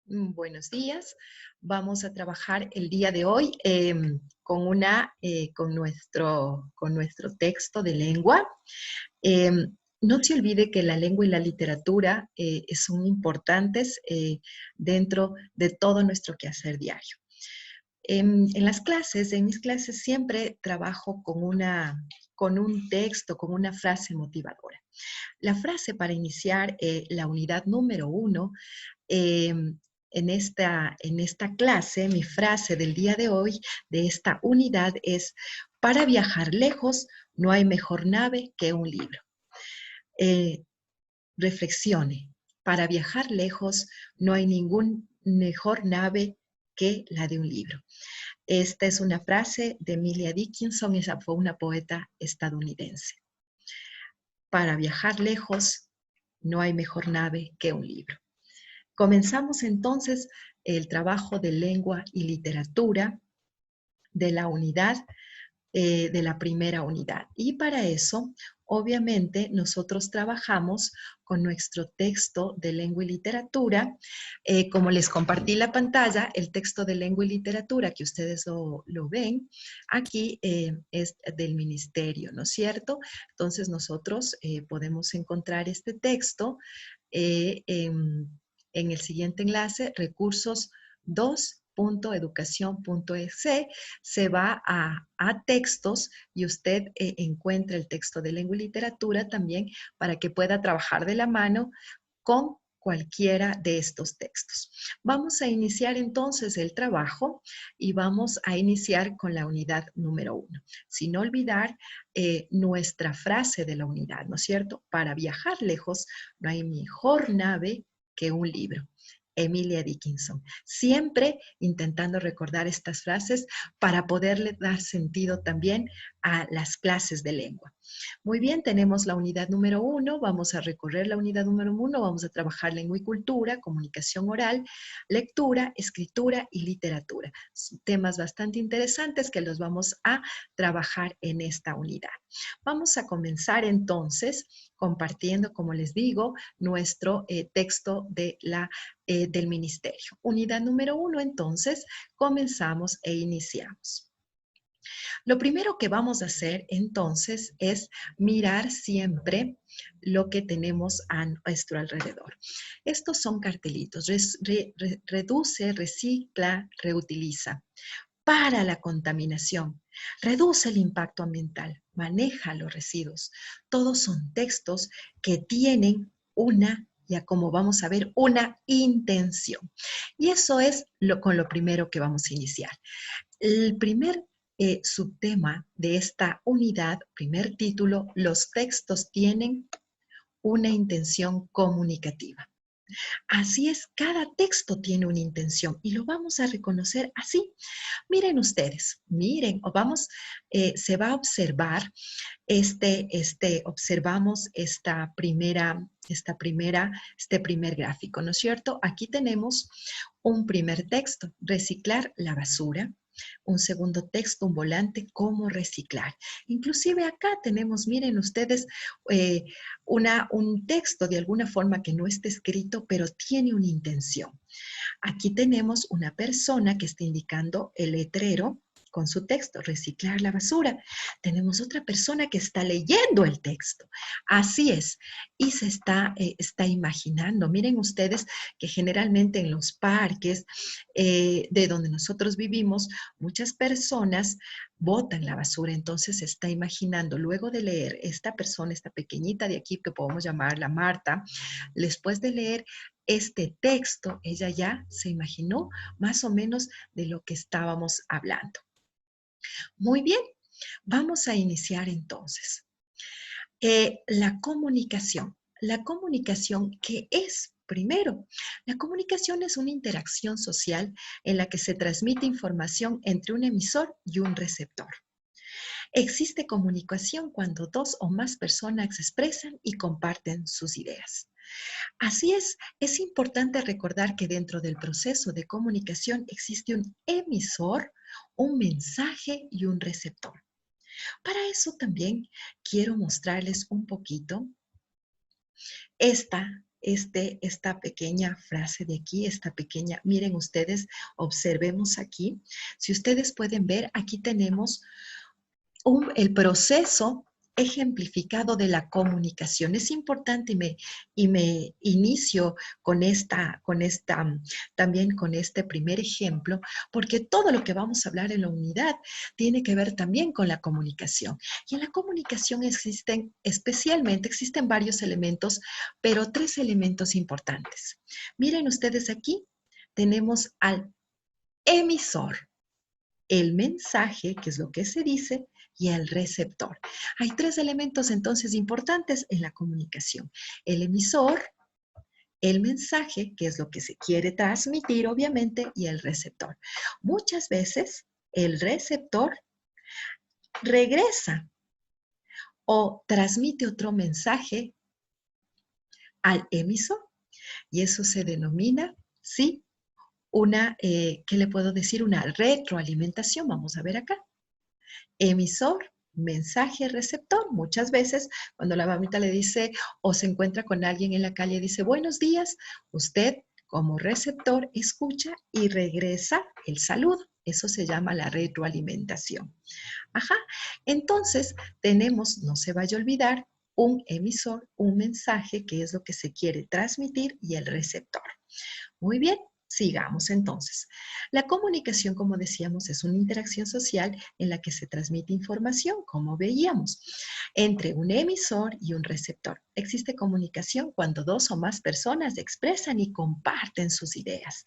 Buenos días. Vamos a trabajar el día de hoy con nuestro texto de lengua. No se olvide que la lengua y la literatura son importantes dentro de todo nuestro quehacer diario. En mis clases siempre trabajo con un texto, con una frase motivadora. La frase para iniciar la unidad número 1 en esta clase, mi frase del día de hoy, de esta unidad es: para viajar lejos no hay mejor nave que un libro. Reflexione, para viajar lejos no hay ningún mejor nave que la de un libro. Esta es una frase de Emilia Dickinson, esa fue una poeta estadounidense. Para viajar lejos no hay mejor nave que un libro. Comenzamos entonces el trabajo de lengua y literatura de la unidad, de la primera unidad. Y para eso, obviamente, nosotros trabajamos con nuestro texto de lengua y literatura. Como les compartí la pantalla, el texto de lengua y literatura que ustedes lo ven, aquí es del ministerio, ¿no es cierto? Entonces nosotros podemos encontrar este texto en el siguiente enlace, recursos2.educación.es, se va a textos y usted encuentra el texto de lengua y literatura también para que pueda trabajar de la mano con cualquiera de estos textos. Vamos a iniciar entonces el trabajo y vamos a iniciar con la unidad número 1. Sin olvidar nuestra frase de la unidad, ¿no es cierto? Para viajar lejos no hay mejor nave que un libro. Emilia Dickinson. Siempre intentando recordar estas frases para poderle dar sentido también a las clases de lengua. Muy bien, tenemos la unidad número 1, vamos a recorrer la unidad número 1, vamos a trabajar lengua y cultura, comunicación oral, lectura, escritura y literatura. Son temas bastante interesantes que los vamos a trabajar en esta unidad. Vamos a comenzar entonces compartiendo, como les digo, nuestro texto del ministerio. Unidad número 1, entonces, comenzamos e iniciamos. Lo primero que vamos a hacer entonces es mirar siempre lo que tenemos a nuestro alrededor. Estos son cartelitos: reduce, recicla, reutiliza. Para la contaminación, reduce el impacto ambiental, maneja los residuos. Todos son textos que tienen ya como vamos a ver, una intención. Y eso es con lo primero que vamos a iniciar. El primer subtema de esta unidad, primer título: los textos tienen una intención comunicativa. Así es, cada texto tiene una intención y lo vamos a reconocer así. Miren ustedes, miren, se va a observar observamos este primer gráfico, ¿no es cierto? Aquí tenemos un primer texto: reciclar la basura. Un segundo texto, un volante: cómo reciclar. Inclusive acá tenemos, miren ustedes, eh, un texto de alguna forma que no está escrito, pero tiene una intención. Aquí tenemos una persona que está indicando el letrero con su texto: reciclar la basura. Tenemos otra persona que está leyendo el texto. Así es. Y se está imaginando. Miren ustedes que generalmente en los parques de donde nosotros vivimos, muchas personas botan la basura. Entonces se está imaginando, luego de leer, esta persona, esta pequeñita de aquí, que podemos llamarla Marta, después de leer este texto, ella ya se imaginó más o menos de lo que estábamos hablando. Muy bien, vamos a iniciar entonces. La comunicación. La comunicación, ¿qué es? Primero, la comunicación es una interacción social en la que se transmite información entre un emisor y un receptor. Existe comunicación cuando dos o más personas se expresan y comparten sus ideas. Así es importante recordar que dentro del proceso de comunicación existe un emisor, un mensaje y un receptor. Para eso también quiero mostrarles un poquito esta pequeña frase de aquí, esta pequeña, miren ustedes, observemos aquí. Si ustedes pueden ver, aquí tenemos el proceso ejemplificado de la comunicación. Es importante y me inicio también con este primer ejemplo, porque todo lo que vamos a hablar en la unidad tiene que ver también con la comunicación. Y en la comunicación existen varios elementos, pero tres elementos importantes. Miren ustedes aquí, tenemos al emisor, el mensaje, que es lo que se dice, y el receptor. Hay tres elementos entonces importantes en la comunicación. El emisor, el mensaje, que es lo que se quiere transmitir, obviamente, y el receptor. Muchas veces el receptor regresa o transmite otro mensaje al emisor y eso se denomina, sí, ¿qué le puedo decir? Una retroalimentación. Vamos a ver acá. Emisor, mensaje, receptor. Muchas veces cuando la mamita le dice o se encuentra con alguien en la calle, dice buenos días, usted como receptor escucha y regresa el saludo. Eso se llama la retroalimentación. Ajá. Entonces tenemos, no se vaya a olvidar, un emisor, un mensaje, que es lo que se quiere transmitir, y el receptor. Muy bien, sigamos entonces. La comunicación, como decíamos, es una interacción social en la que se transmite información, como veíamos, entre un emisor y un receptor. Existe comunicación cuando dos o más personas expresan y comparten sus ideas.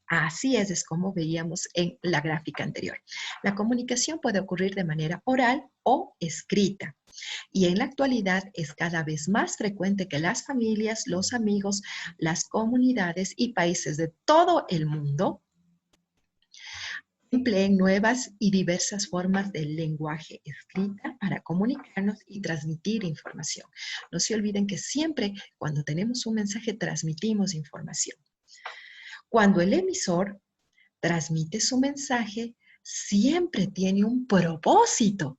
Así es como veíamos en la gráfica anterior. La comunicación puede ocurrir de manera oral o escrita. Y en la actualidad es cada vez más frecuente que las familias, los amigos, las comunidades y países de todo el mundo empleen nuevas y diversas formas del lenguaje escrita para comunicarnos y transmitir información. No se olviden que siempre cuando tenemos un mensaje transmitimos información. Cuando el emisor transmite su mensaje, siempre tiene un propósito.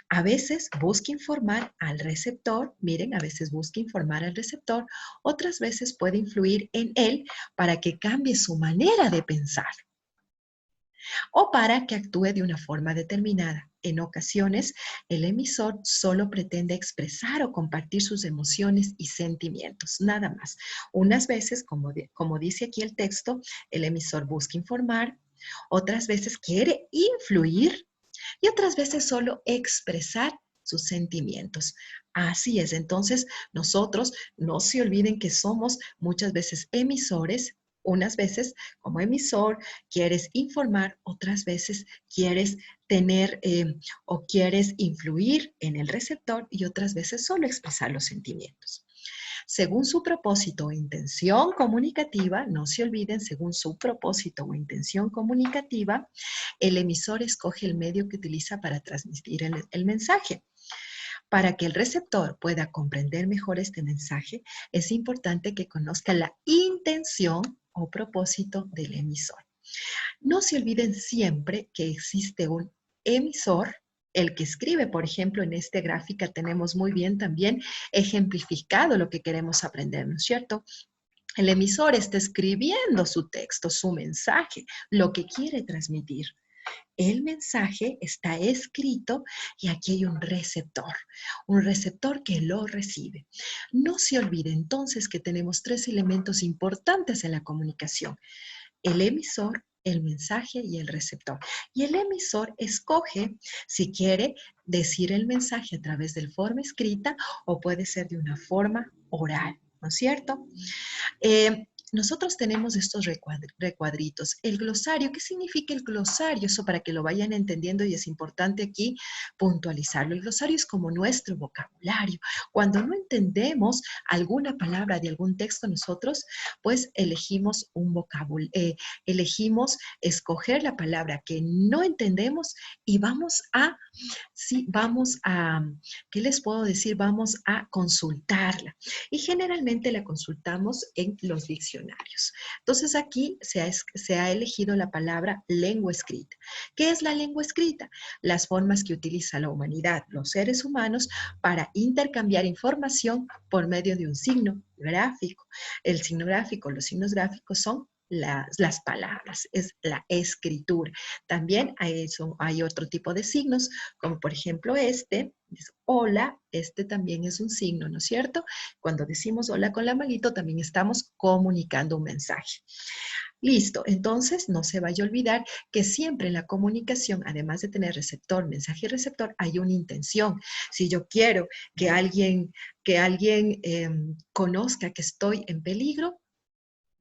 A veces busca informar al receptor, miren, a veces busca informar al receptor, otras veces puede influir en él para que cambie su manera de pensar o para que actúe de una forma determinada. En ocasiones, el emisor solo pretende expresar o compartir sus emociones y sentimientos, nada más. Unas veces, como dice aquí el texto, el emisor busca informar, otras veces quiere influir y otras veces solo expresar sus sentimientos. Así es, entonces nosotros no se olviden que somos muchas veces emisores, unas veces como emisor quieres informar, otras veces quieres tener o quieres influir en el receptor y otras veces solo expresar los sentimientos. Según su propósito o intención comunicativa, no se olviden, según su propósito o intención comunicativa, el emisor escoge el medio que utiliza para transmitir el mensaje. Para que el receptor pueda comprender mejor este mensaje, es importante que conozca la intención o propósito del emisor. No se olviden siempre que existe un emisor, el que escribe, por ejemplo, en esta gráfica tenemos muy bien también ejemplificado lo que queremos aprender, ¿no es cierto? El emisor está escribiendo su texto, su mensaje, lo que quiere transmitir. El mensaje está escrito y aquí hay un receptor que lo recibe. No se olvide entonces que tenemos tres elementos importantes en la comunicación: el emisor, el mensaje y el receptor. Y el emisor escoge si quiere decir el mensaje a través de forma escrita o puede ser de una forma oral, ¿no es cierto? Nosotros tenemos estos recuadritos. El glosario, ¿qué significa el glosario? Eso para que lo vayan entendiendo y es importante aquí puntualizarlo. El glosario es como nuestro vocabulario. Cuando no entendemos alguna palabra de algún texto, nosotros pues elegimos un vocabulario, elegimos escoger la palabra que no entendemos y ¿qué les puedo decir? Vamos a consultarla. Y generalmente la consultamos en los diccionarios. diccionarios. Entonces aquí se ha elegido la palabra lengua escrita. ¿Qué es la lengua escrita? Las formas que utiliza la humanidad, los seres humanos, para intercambiar información por medio de un signo gráfico. El signo gráfico, los signos gráficos son las palabras, es la escritura. También hay otro tipo de signos, como por ejemplo este, es hola, este también es un signo, ¿no es cierto? Cuando decimos hola con la manito, también estamos comunicando un mensaje. Listo, entonces no se vaya a olvidar que siempre en la comunicación, además de tener receptor, mensaje y receptor, hay una intención. Si yo quiero que alguien conozca que estoy en peligro,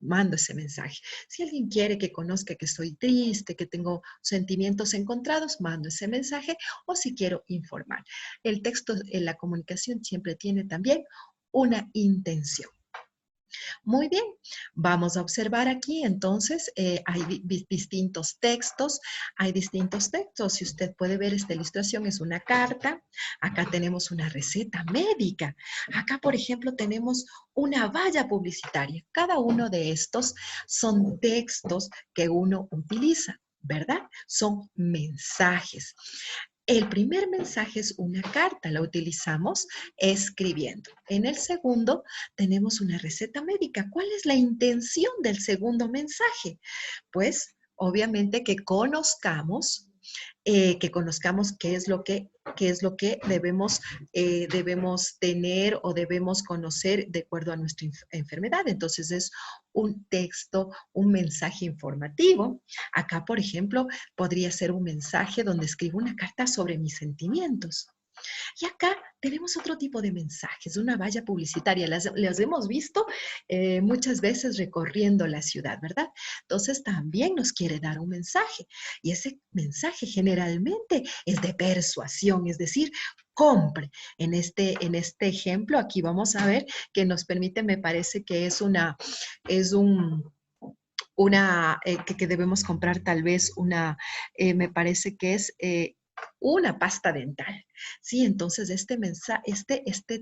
mando ese mensaje. Si alguien quiere que conozca que estoy triste, que tengo sentimientos encontrados, mando ese mensaje, o si quiero informar. El texto en la comunicación siempre tiene también una intención. Muy bien, vamos a observar aquí entonces, hay distintos textos. Si usted puede ver esta ilustración, es una carta. Acá tenemos una receta médica. Acá, por ejemplo, tenemos una valla publicitaria. Cada uno de estos son textos que uno utiliza, ¿verdad? Son mensajes. El primer mensaje es una carta, la utilizamos escribiendo. En el segundo tenemos una receta médica. ¿Cuál es la intención del segundo mensaje? Pues obviamente que conozcamos qué es lo que debemos tener o debemos conocer de acuerdo a nuestra enfermedad. Entonces es un texto, un mensaje informativo. Acá, por ejemplo, podría ser un mensaje donde escribo una carta sobre mis sentimientos. Y acá tenemos otro tipo de mensajes, una valla publicitaria. Las hemos visto muchas veces recorriendo la ciudad, ¿verdad? Entonces también nos quiere dar un mensaje. Y ese mensaje generalmente es de persuasión, es decir, compre. En este ejemplo, aquí vamos a ver que nos permite, me parece que es que debemos comprar tal vez me parece que es una pasta dental. Sí, entonces este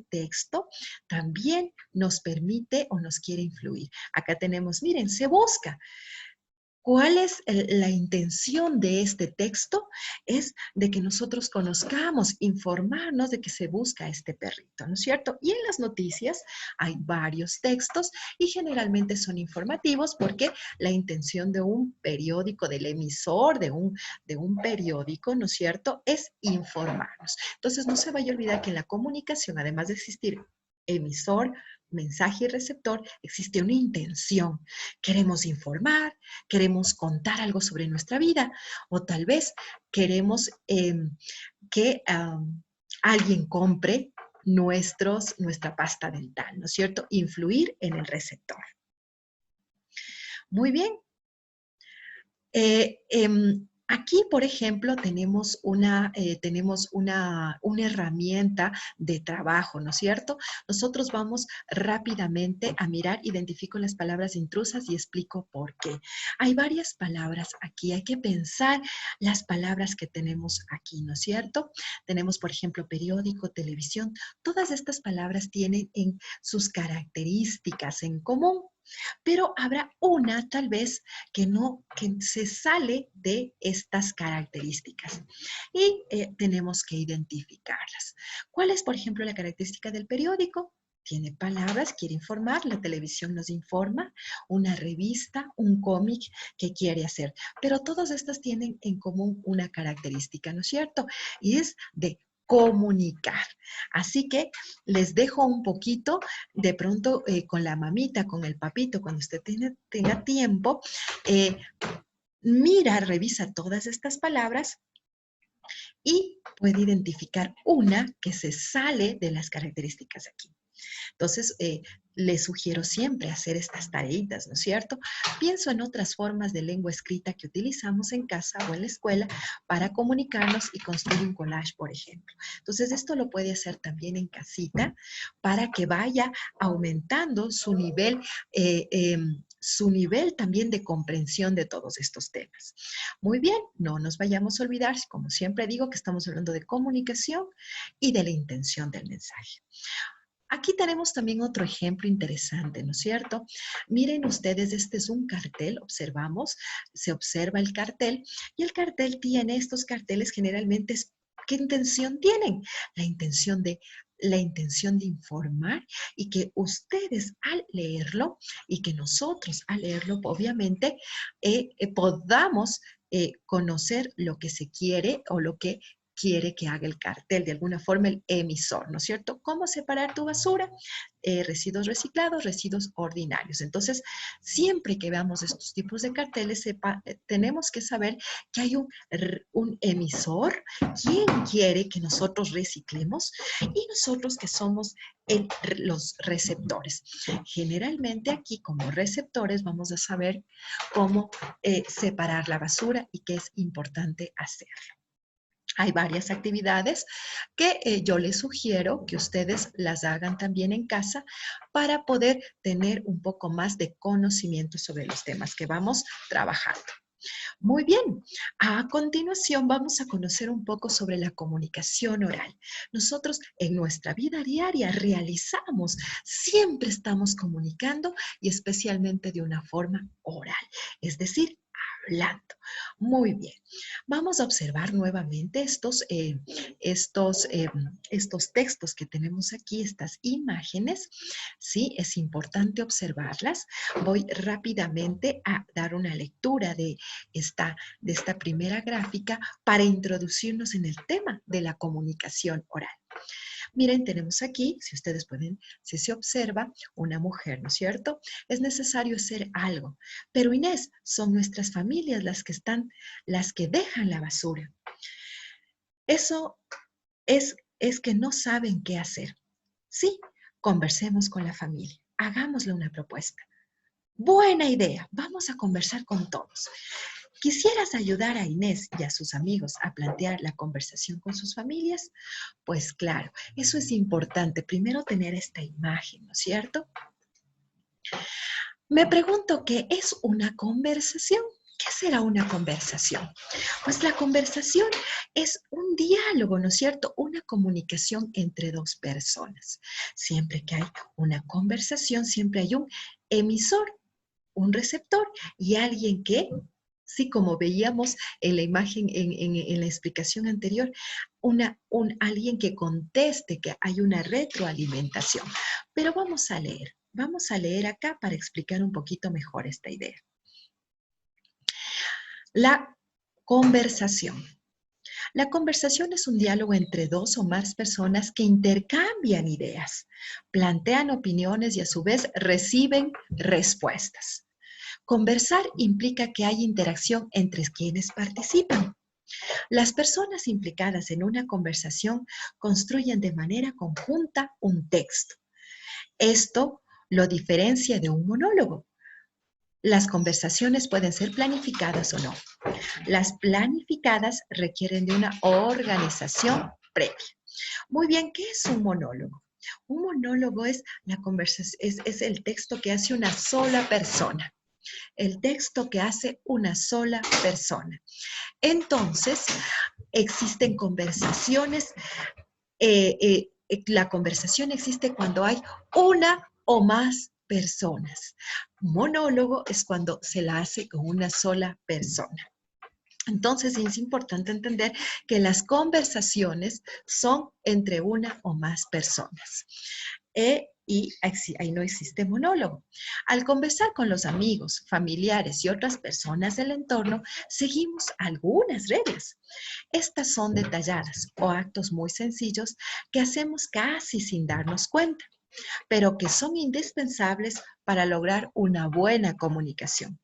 texto también nos permite o nos quiere influir. Acá tenemos, miren, se busca. ¿Cuál es la intención de este texto? Es de que nosotros conozcamos, informarnos de que se busca este perrito, ¿no es cierto? Y en las noticias hay varios textos y generalmente son informativos porque la intención de un periódico, del emisor de un periódico, ¿no es cierto?, es informarnos. Entonces no se vaya a olvidar que en la comunicación, además de existir emisor, mensaje y receptor, existe una intención. Queremos informar, queremos contar algo sobre nuestra vida o tal vez queremos que alguien compre nuestra pasta dental, ¿no es cierto? Influir en el receptor. Muy bien. Aquí, por ejemplo, tenemos una herramienta de trabajo, ¿no es cierto? Nosotros vamos rápidamente a mirar, identifico las palabras intrusas y explico por qué. Hay varias palabras aquí, hay que pensar las palabras que tenemos aquí, ¿no es cierto? Tenemos, por ejemplo, periódico, televisión. Todas estas palabras tienen en sus características en común. Pero habrá una tal vez que se sale de estas características y tenemos que identificarlas. ¿Cuál es, por ejemplo, la característica del periódico? Tiene palabras, quiere informar, la televisión nos informa, una revista, un cómic que quiere hacer. Pero todas estas tienen en común una característica, ¿no es cierto? Y es de comunicar. Así que les dejo un poquito, de pronto con la mamita, con el papito, cuando usted tenga tiempo, eh, mira, revisa todas estas palabras y puede identificar una que se sale de las características aquí. Entonces, les sugiero siempre hacer estas tareitas, ¿no es cierto? Pienso en otras formas de lengua escrita que utilizamos en casa o en la escuela para comunicarnos y construir un collage, por ejemplo. Entonces, esto lo puede hacer también en casita para que vaya aumentando su nivel también de comprensión de todos estos temas. Muy bien, no nos vayamos a olvidar, como siempre digo, que estamos hablando de comunicación y de la intención del mensaje. Aquí tenemos también otro ejemplo interesante, ¿no es cierto? Miren ustedes, este es un cartel, observamos, se observa el cartel y el cartel tiene, estos carteles generalmente, ¿qué intención tienen? La intención de la intención de informar y que ustedes al leerlo y que nosotros al leerlo, obviamente, podamos conocer lo que se quiere o lo que quiere que haga el cartel, de alguna forma el emisor, ¿no es cierto? ¿Cómo separar tu basura? Residuos reciclados, residuos ordinarios. Entonces, siempre que veamos estos tipos de carteles, tenemos que saber que hay un emisor, quien quiere que nosotros reciclemos y nosotros que somos los receptores. Generalmente aquí como receptores vamos a saber cómo separar la basura y qué es importante hacer. Hay varias actividades que yo les sugiero que ustedes las hagan también en casa para poder tener un poco más de conocimiento sobre los temas que vamos trabajando. Muy bien, a continuación vamos a conocer un poco sobre la comunicación oral. Nosotros en nuestra vida diaria realizamos, siempre estamos comunicando y especialmente de una forma oral, es decir, hablando. Muy bien, vamos a observar nuevamente estos textos que tenemos aquí, estas imágenes. Sí, es importante observarlas. Voy rápidamente a dar una lectura de esta primera gráfica para introducirnos en el tema de la comunicación oral. Miren, tenemos aquí, si ustedes pueden, si se observa, una mujer, ¿no es cierto? Es necesario hacer algo. Pero Inés, son nuestras familias las que dejan la basura. Eso es que no saben qué hacer. Sí, conversemos con la familia. Hagámosle una propuesta. Buena idea, vamos a conversar con todos. ¿Quisieras ayudar a Inés y a sus amigos a plantear la conversación con sus familias? Pues claro, eso es importante. Primero tener esta imagen, ¿no es cierto? Me pregunto, ¿qué es una conversación? ¿Qué será una conversación? Pues la conversación es un diálogo, ¿no es cierto? Una comunicación entre dos personas. Siempre que hay una conversación, siempre hay un emisor, un receptor y alguien que, sí, como veíamos en la imagen, en la explicación anterior, alguien que conteste, que hay una retroalimentación. Pero vamos a leer acá para explicar un poquito mejor esta idea. La conversación. La conversación es un diálogo entre dos o más personas que intercambian ideas, plantean opiniones y a su vez reciben respuestas. Conversar implica que hay interacción entre quienes participan. Las personas implicadas en una conversación construyen de manera conjunta un texto. Esto lo diferencia de un monólogo. Las conversaciones pueden ser planificadas o no. Las planificadas requieren de una organización previa. Muy bien, ¿qué es un monólogo? Un monólogo es el texto que hace una sola persona. El texto que hace una sola persona. Entonces, existen conversaciones. La conversación existe cuando hay una o más personas. Monólogo es cuando se la hace con una sola persona. Entonces es importante entender que las conversaciones son entre una o más personas. Y ahí no existe monólogo. Al conversar con los amigos, familiares y otras personas del entorno, seguimos algunas reglas. Estas son detalladas o actos muy sencillos que hacemos casi sin darnos cuenta, pero que son indispensables para lograr una buena comunicación.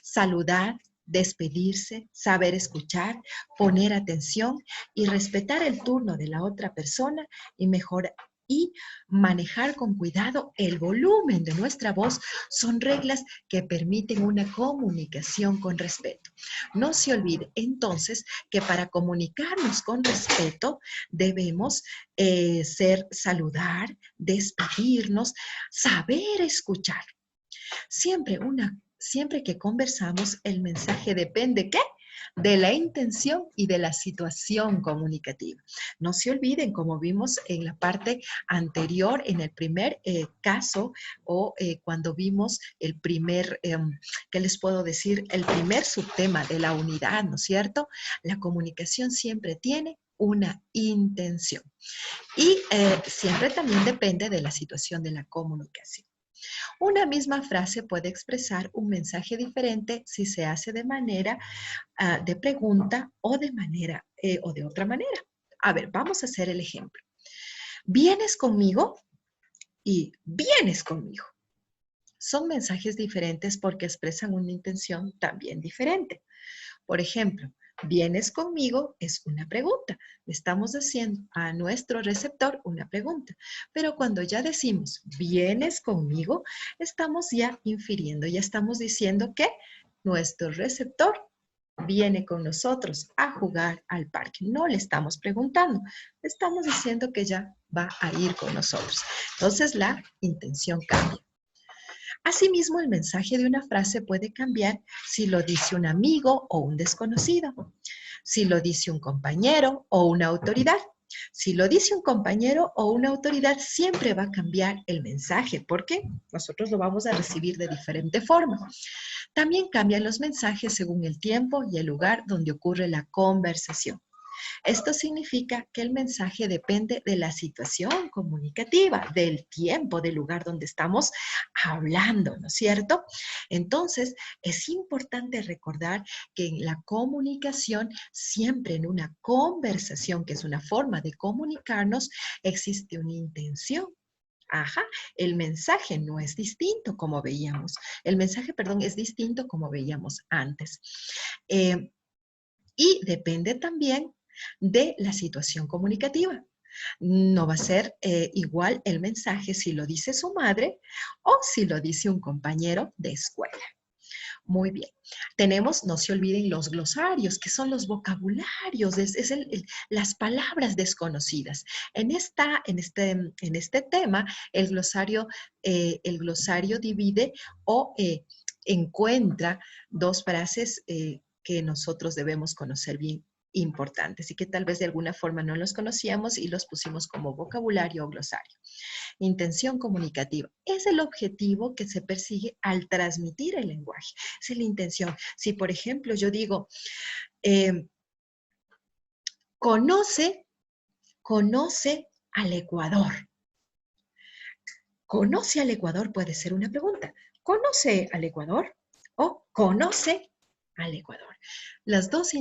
Saludar, despedirse, saber escuchar, poner atención y respetar el turno de la otra persona y manejar con cuidado el volumen de nuestra voz son reglas que permiten una comunicación con respeto. No se olvide entonces que para comunicarnos con respeto debemos saludar, despedirnos, saber escuchar. Siempre que conversamos, el mensaje depende, ¿qué? de la intención y de la situación comunicativa. No se olviden, como vimos en la parte anterior, en el primer caso, o cuando vimos el primer, ¿qué les puedo decir? El primer subtema de la unidad, ¿no es cierto? La comunicación siempre tiene una intención y siempre también depende de la situación de la comunicación. Una misma frase puede expresar un mensaje diferente si se hace de manera de pregunta o de manera o de otra manera. A ver, vamos a hacer el ejemplo. ¿Vienes conmigo? Y vienes conmigo. Son mensajes diferentes porque expresan una intención también diferente. Por ejemplo, ¿vienes conmigo? Es una pregunta. Le estamos haciendo a nuestro receptor una pregunta. Pero cuando ya decimos, ¿vienes conmigo? Estamos ya infiriendo, ya estamos diciendo que nuestro receptor viene con nosotros a jugar al parque. No le estamos preguntando, le estamos diciendo que ya va a ir con nosotros. Entonces la intención cambia. Asimismo, el mensaje de una frase puede cambiar si lo dice un amigo o un desconocido, si lo dice un compañero o una autoridad. Si lo dice un compañero o una autoridad, siempre va a cambiar el mensaje, porque nosotros lo vamos a recibir de diferente forma. También cambian los mensajes según el tiempo y el lugar donde ocurre la conversación. Esto significa que el mensaje depende de la situación comunicativa, del tiempo, del lugar donde estamos hablando, ¿no es cierto? Entonces, es importante recordar que en la comunicación, siempre en una conversación, que es una forma de comunicarnos, existe una intención. Ajá, el mensaje no es distinto como veíamos. El mensaje, perdón, es distinto como veíamos antes. Y depende también de la situación comunicativa. No va a ser igual el mensaje si lo dice su madre o si lo dice un compañero de escuela. Muy bien. Tenemos, no se olviden, los glosarios, que son los vocabularios, las palabras desconocidas. En este tema, el glosario divide o encuentra dos frases que nosotros debemos conocer bien importantes y que tal vez de alguna forma no los conocíamos y los pusimos como vocabulario o glosario. Intención comunicativa es el objetivo que se persigue al transmitir el lenguaje. Esa es la intención. Si, por ejemplo, yo digo, conoce al Ecuador. ¿Conoce al Ecuador? Puede ser una pregunta. ¿Conoce al Ecuador? O conoce al Ecuador. Las dos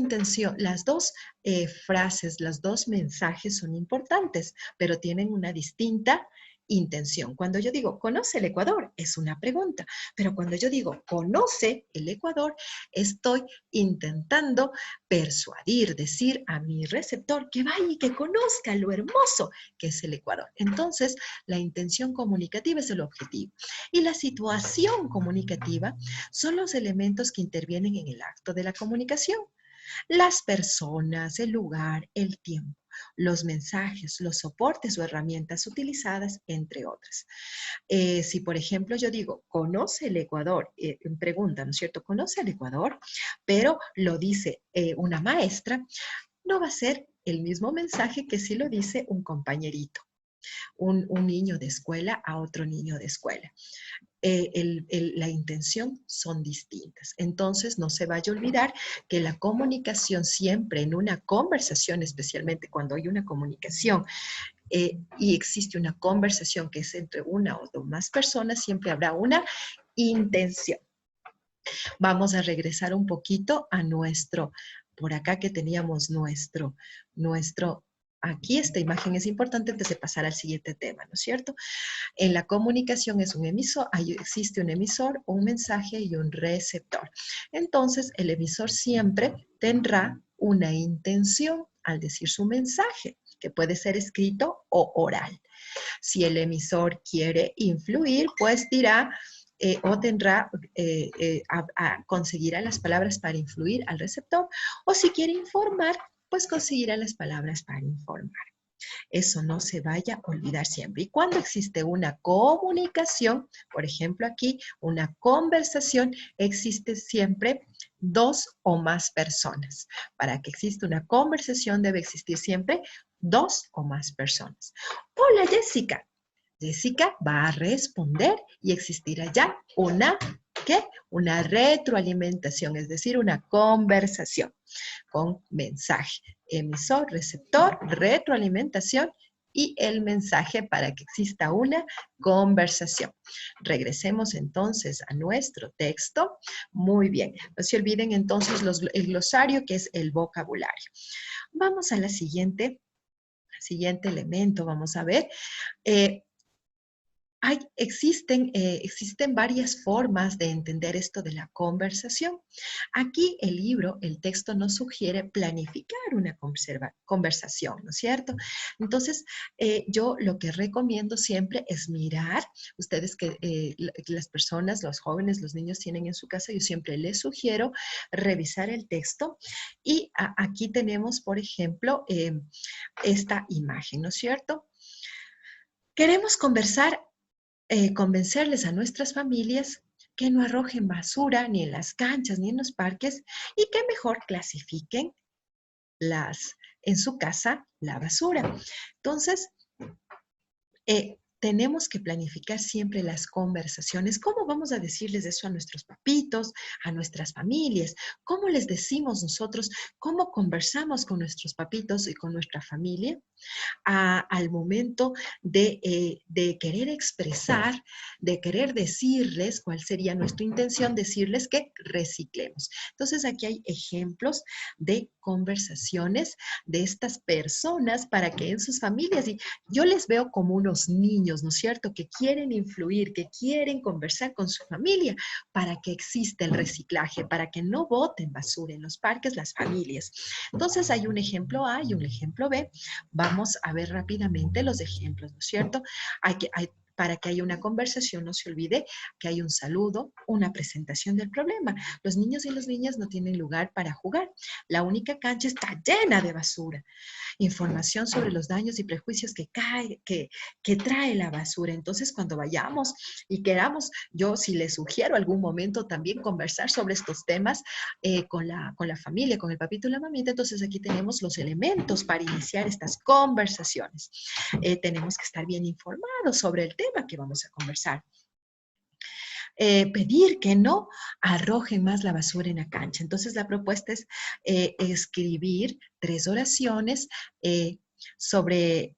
frases, los dos mensajes son importantes, pero tienen una distinta intención. Cuando yo digo, ¿conoce el Ecuador? Es una pregunta, pero cuando yo digo, ¿conoce el Ecuador? Estoy intentando persuadir, decir a mi receptor que vaya y que conozca lo hermoso que es el Ecuador. Entonces, la intención comunicativa es el objetivo. Y la situación comunicativa son los elementos que intervienen en el acto de la comunicación. Las personas, el lugar, el tiempo, los mensajes, los soportes o herramientas utilizadas, entre otras. Si, por ejemplo, yo digo, ¿conoce el Ecuador? Pregunta, ¿no es cierto? ¿Conoce el Ecuador? Pero lo dice una maestra, no va a ser el mismo mensaje que si lo dice un compañerito, un niño de escuela a otro niño de escuela. La intención son distintas. Entonces, no se vaya a olvidar que la comunicación siempre en una conversación, especialmente cuando hay una comunicación y existe una conversación que es entre una o más personas, siempre habrá una intención. Vamos a regresar un poquito a por acá que teníamos aquí esta imagen es importante antes de pasar al siguiente tema, ¿no es cierto? En la comunicación existe un emisor, un mensaje y un receptor. Entonces, el emisor siempre tendrá una intención al decir su mensaje, que puede ser escrito o oral. Si el emisor quiere influir, pues dirá o tendrá conseguirá las palabras para influir al receptor, o si quiere informar, pues conseguirá las palabras para informar. Eso no se vaya a olvidar siempre. Y cuando existe una comunicación, por ejemplo aquí, una conversación, existe siempre dos o más personas. Para que exista una conversación debe existir siempre dos o más personas. Hola Jessica. Jessica va a responder y existirá ya una, ¿qué? Una retroalimentación, es decir, una conversación con mensaje. Emisor, receptor, retroalimentación y el mensaje para que exista una conversación. Regresemos entonces a nuestro texto. Muy bien. No se olviden entonces el glosario, que es el vocabulario. Vamos a la siguiente elemento. Vamos a ver. Existen varias formas de entender esto de la conversación. Aquí el libro, el texto nos sugiere planificar una conversación, ¿no es cierto? Entonces, yo lo que recomiendo siempre es mirar, ustedes que las personas, los jóvenes, los niños tienen en su casa, yo siempre les sugiero revisar el texto y aquí tenemos, por ejemplo, esta imagen, ¿no es cierto? Queremos convencerles a nuestras familias que no arrojen basura ni en las canchas ni en los parques y que mejor clasifiquen en su casa la basura. Entonces, tenemos que planificar siempre las conversaciones. ¿Cómo vamos a decirles eso a nuestros papitos, a nuestras familias? ¿Cómo les decimos nosotros? ¿Cómo conversamos con nuestros papitos y con nuestra familia? Al momento de querer expresar, de querer decirles cuál sería nuestra intención, decirles que reciclemos. Entonces aquí hay ejemplos de conversaciones de estas personas para que en sus familias, y yo les veo como unos niños, ¿no es cierto?, que quieren influir, que quieren conversar con su familia para que exista el reciclaje, para que no boten basura en los parques las familias. Entonces hay un ejemplo A y un ejemplo B. Vamos a ver rápidamente los ejemplos, ¿no es cierto? Para que haya una conversación, no se olvide que hay un saludo, una presentación del problema. Los niños y las niñas no tienen lugar para jugar. La única cancha está llena de basura. Información sobre los daños y prejuicios que trae la basura. Entonces, cuando vayamos y queramos, yo sí les sugiero algún momento también conversar sobre estos temas con la familia, con el papito y la mamita. Entonces, aquí tenemos los elementos para iniciar estas conversaciones. Tenemos que estar bien informados sobre el tema que vamos a conversar. Pedir que no arrojen más la basura en la cancha. Entonces la propuesta es escribir 3 oraciones sobre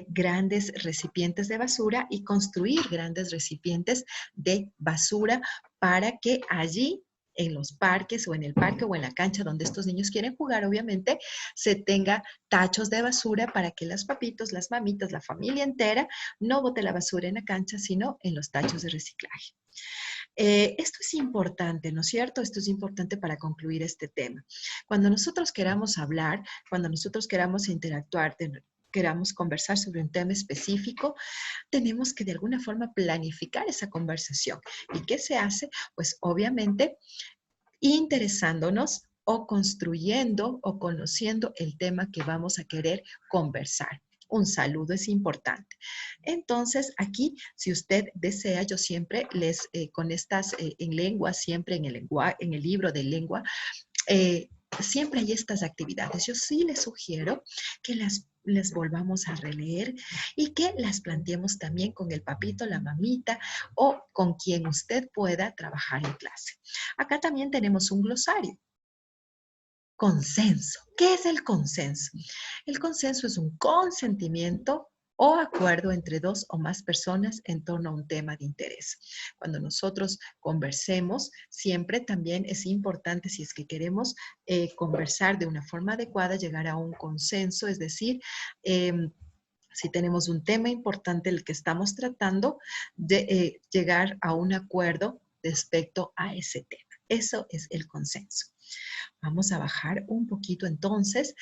grandes recipientes de basura y construir grandes recipientes de basura para que allí en los parques o en el parque o en la cancha donde estos niños quieren jugar, obviamente, se tenga tachos de basura para que los papitos, las mamitas, la familia entera no bote la basura en la cancha, sino en los tachos de reciclaje. Esto es importante, ¿no es cierto? Esto es importante para concluir este tema. Cuando nosotros queramos hablar, cuando nosotros queramos interactuar, queramos conversar sobre un tema específico, tenemos que de alguna forma planificar esa conversación. ¿Y qué se hace? Pues obviamente interesándonos o construyendo o conociendo el tema que vamos a querer conversar. Un saludo es importante. Entonces, aquí, si usted desea, yo siempre con estas en lengua, siempre en el libro de lengua, siempre hay estas actividades. Yo sí les sugiero que les volvamos a releer y que las planteemos también con el papito, la mamita o con quien usted pueda trabajar en clase. Acá también tenemos un glosario. Consenso. ¿Qué es el consenso? El consenso es un consentimiento o acuerdo entre dos o más personas en torno a un tema de interés. Cuando nosotros conversemos, siempre también es importante, si es que queremos conversar de una forma adecuada, llegar a un consenso, es decir, si tenemos un tema importante el que estamos tratando, de llegar a un acuerdo respecto a ese tema. Eso es el consenso. Vamos a bajar un poquito entonces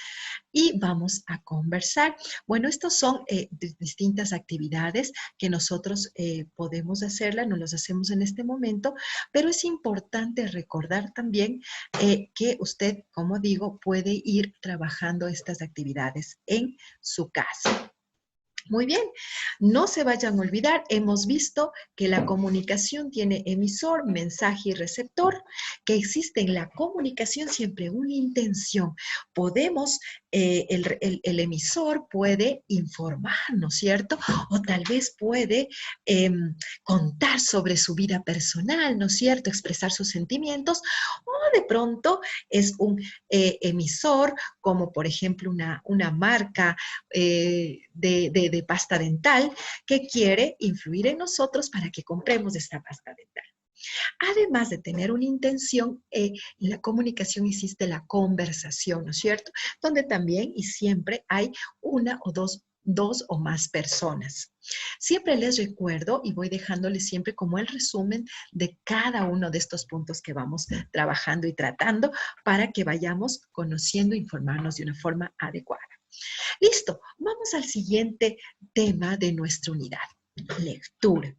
y vamos a conversar. Bueno, estas son distintas actividades que nosotros podemos hacerlas, no las hacemos en este momento, pero es importante recordar también que usted, como digo, puede ir trabajando estas actividades en su casa. Muy bien, no se vayan a olvidar, hemos visto que la comunicación tiene emisor, mensaje y receptor, que existe en la comunicación siempre una intención. Podemos, el emisor puede informar, ¿no es cierto? O tal vez puede contar sobre su vida personal, ¿no es cierto? Expresar sus sentimientos, o de pronto es un emisor, como por ejemplo una marca de pasta dental que quiere influir en nosotros para que compremos esta pasta dental. Además de tener una intención, en la comunicación existe la conversación, ¿no es cierto? Donde también y siempre hay una o dos o más personas. Siempre les recuerdo y voy dejándoles siempre como el resumen de cada uno de estos puntos que vamos trabajando y tratando para que vayamos conociendo e informarnos de una forma adecuada. Listo, vamos al siguiente tema de nuestra unidad, lectura.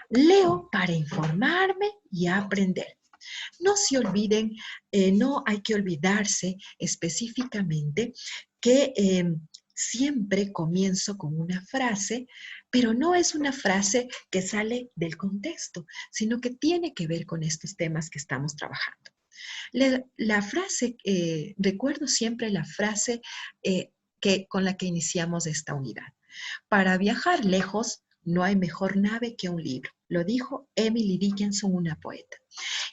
Leo para informarme y aprender. No se olviden, no hay que olvidarse específicamente que siempre comienzo con una frase, pero no es una frase que sale del contexto, sino que tiene que ver con estos temas que estamos trabajando. La frase, recuerdo siempre la frase con la que iniciamos esta unidad. Para viajar lejos, no hay mejor nave que un libro. Lo dijo Emily Dickinson, una poeta.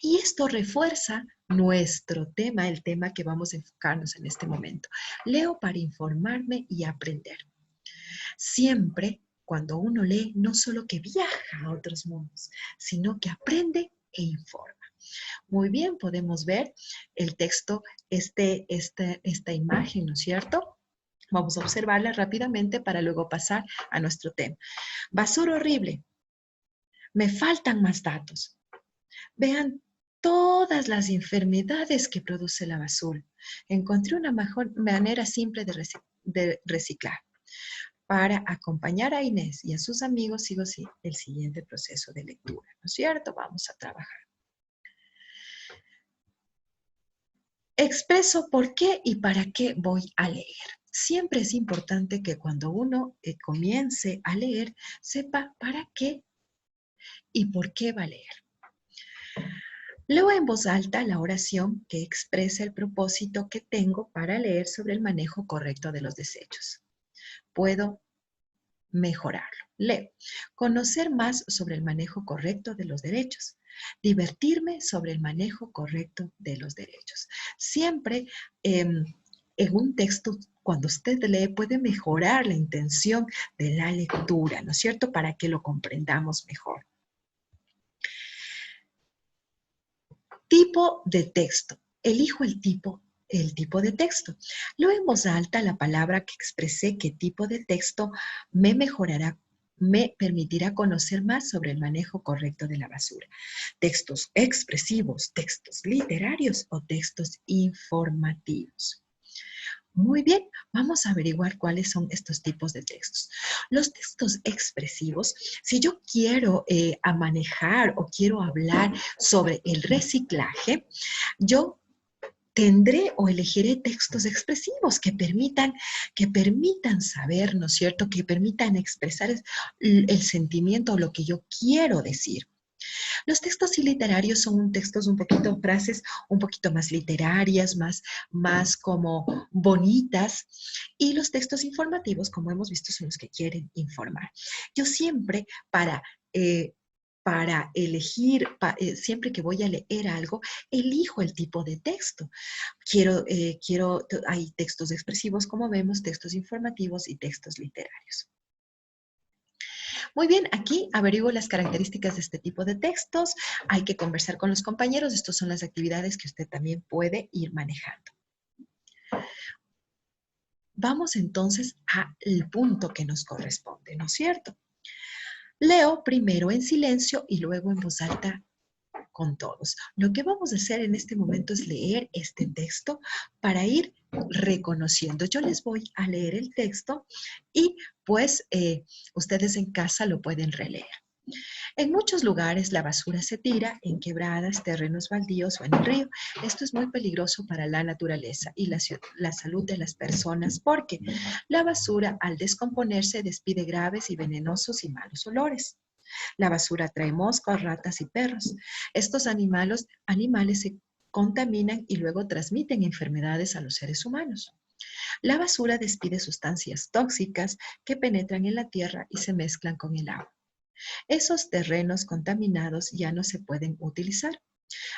Y esto refuerza nuestro tema, el tema que vamos a enfocarnos en este momento. Leo para informarme y aprender. Siempre, cuando uno lee, no solo que viaja a otros mundos, sino que aprende e informa. Muy bien, podemos ver el texto, esta imagen, ¿no es cierto? Vamos a observarla rápidamente para luego pasar a nuestro tema. Basura horrible. Me faltan más datos. Vean todas las enfermedades que produce la basura. Encontré una mejor manera simple de reciclar. Para acompañar a Inés y a sus amigos, sigo el siguiente proceso de lectura, ¿no es cierto? Vamos a trabajar. Expreso por qué y para qué voy a leer. Siempre es importante que cuando uno comience a leer, sepa para qué y por qué va a leer. Leo en voz alta la oración que expresa el propósito que tengo para leer sobre el manejo correcto de los desechos. Puedo mejorarlo. Leo. Conocer más sobre el manejo correcto de los derechos. Divertirme sobre el manejo correcto de los derechos. Siempre en un texto, cuando usted lee, puede mejorar la intención de la lectura, ¿no es cierto? Para que lo comprendamos mejor. Tipo de texto. Elijo el tipo de texto. Leo en voz alta la palabra que expresé qué tipo de texto me permitirá conocer más sobre el manejo correcto de la basura. Textos expresivos, textos literarios o textos informativos. Muy bien, vamos a averiguar cuáles son estos tipos de textos. Los textos expresivos, si yo quiero manejar o quiero hablar sobre el reciclaje, yo tendré o elegiré textos expresivos que permitan saber, ¿no es cierto? Que permitan expresar el sentimiento o lo que yo quiero decir. Los textos literarios son textos frases un poquito más literarias, más como bonitas, y los textos informativos, como hemos visto, son los que quieren informar. Yo siempre para elegir, siempre que voy a leer algo, elijo el tipo de texto. Hay textos expresivos, como vemos, textos informativos y textos literarios. Muy bien, aquí averiguo las características de este tipo de textos. Hay que conversar con los compañeros. Estas son las actividades que usted también puede ir manejando. Vamos entonces al punto que nos corresponde, ¿no es cierto? Leo primero en silencio y luego en voz alta con todos. Lo que vamos a hacer en este momento es leer este texto para ir reconociendo. Yo les voy a leer el texto y pues ustedes en casa lo pueden releer. En muchos lugares la basura se tira en quebradas, terrenos baldíos o en el río. Esto es muy peligroso para la naturaleza y la salud de las personas porque la basura al descomponerse despide graves y venenosos y malos olores. La basura trae moscas, ratas y perros. Estos animales se contaminan y luego transmiten enfermedades a los seres humanos. La basura despide sustancias tóxicas que penetran en la tierra y se mezclan con el agua. Esos terrenos contaminados ya no se pueden utilizar.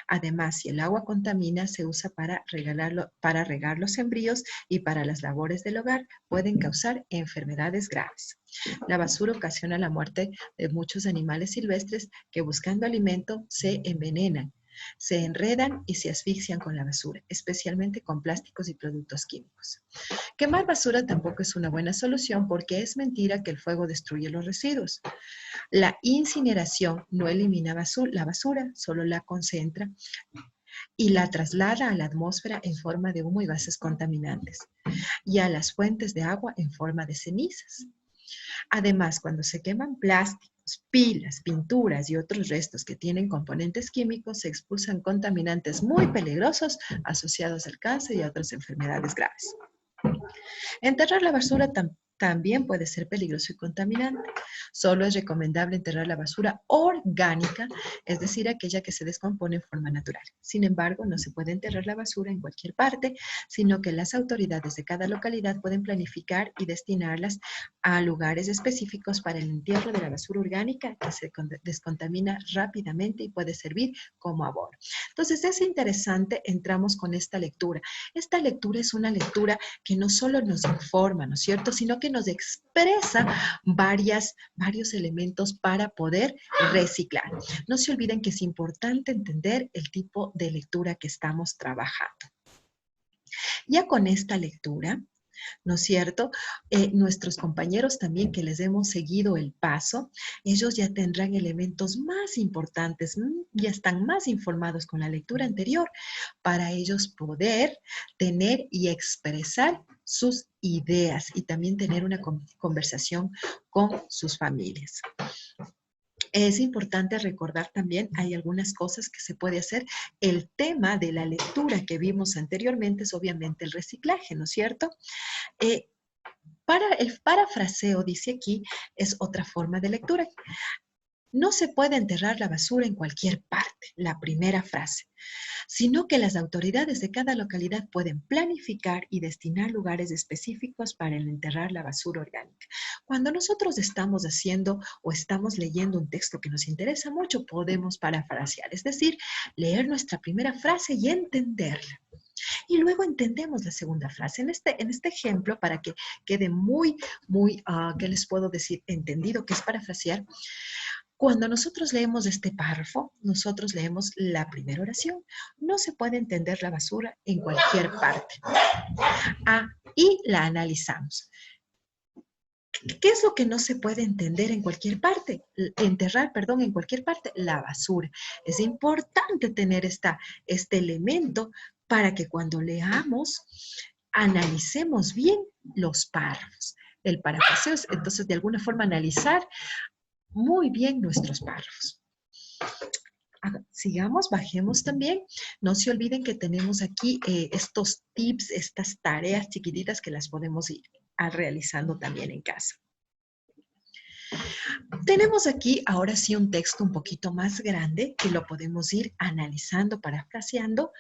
Además, si el agua contamina, se usa para regar los sembríos y para las labores del hogar. Pueden causar enfermedades graves. La basura ocasiona la muerte de muchos animales silvestres que buscando alimento se envenenan, se enredan y se asfixian con la basura, especialmente con plásticos y productos químicos. Quemar basura tampoco es una buena solución porque es mentira que el fuego destruye los residuos. La incineración no elimina la basura, solo la concentra y la traslada a la atmósfera en forma de humo y gases contaminantes y a las fuentes de agua en forma de cenizas. Además, cuando se queman plásticos, pilas, pinturas y otros restos que tienen componentes químicos, se expulsan contaminantes muy peligrosos asociados al cáncer y a otras enfermedades graves. Enterrar la basura también puede ser peligroso y contaminante. Solo es recomendable enterrar la basura orgánica, es decir, aquella que se descompone en forma natural. Sin embargo, no se puede enterrar la basura en cualquier parte, sino que las autoridades de cada localidad pueden planificar y destinarlas a lugares específicos para el entierro de la basura orgánica que se descontamina rápidamente y puede servir como abono. Entonces, es interesante, entramos con esta lectura. Esta lectura es una lectura que no solo nos informa, ¿no es cierto?, sino que nos expresa varios elementos para poder reciclar. No se olviden que es importante entender el tipo de lectura que estamos trabajando. Ya con esta lectura, ¿no es cierto? Nuestros compañeros también que les hemos seguido el paso, ellos ya tendrán elementos más importantes, ya están más informados con la lectura anterior para ellos poder tener y expresar sus ideas y también tener una conversación con sus familias. Es importante recordar también, hay algunas cosas que se puede hacer. El tema de la lectura que vimos anteriormente es obviamente el reciclaje, ¿no es cierto? Para el parafraseo, dice aquí, es otra forma de lectura. No se puede enterrar la basura en cualquier parte, la primera frase, sino que las autoridades de cada localidad pueden planificar y destinar lugares específicos para enterrar la basura orgánica. Cuando nosotros estamos haciendo o estamos leyendo un texto que nos interesa mucho, podemos parafrasear, es decir, leer nuestra primera frase y entenderla. Y luego entendemos la segunda frase. En este ejemplo, para que quede ¿qué les puedo decir? Entendido, que es parafrasear. Cuando nosotros leemos este párrafo, nosotros leemos la primera oración. No se puede entender la basura en cualquier parte. Y la analizamos. ¿Qué es lo que no se puede entender en cualquier parte? Enterrar, perdón, en cualquier parte, la basura. Es importante tener este elemento para que cuando leamos, analicemos bien los párrafos. El parafraseo es, entonces, de alguna forma, analizar muy bien nuestros párrafos. Sigamos, bajemos también. No se olviden que tenemos aquí estos tips, estas tareas chiquititas que las podemos ir realizando también en casa. Tenemos aquí ahora sí un texto un poquito más grande que lo podemos ir analizando, parafraseando,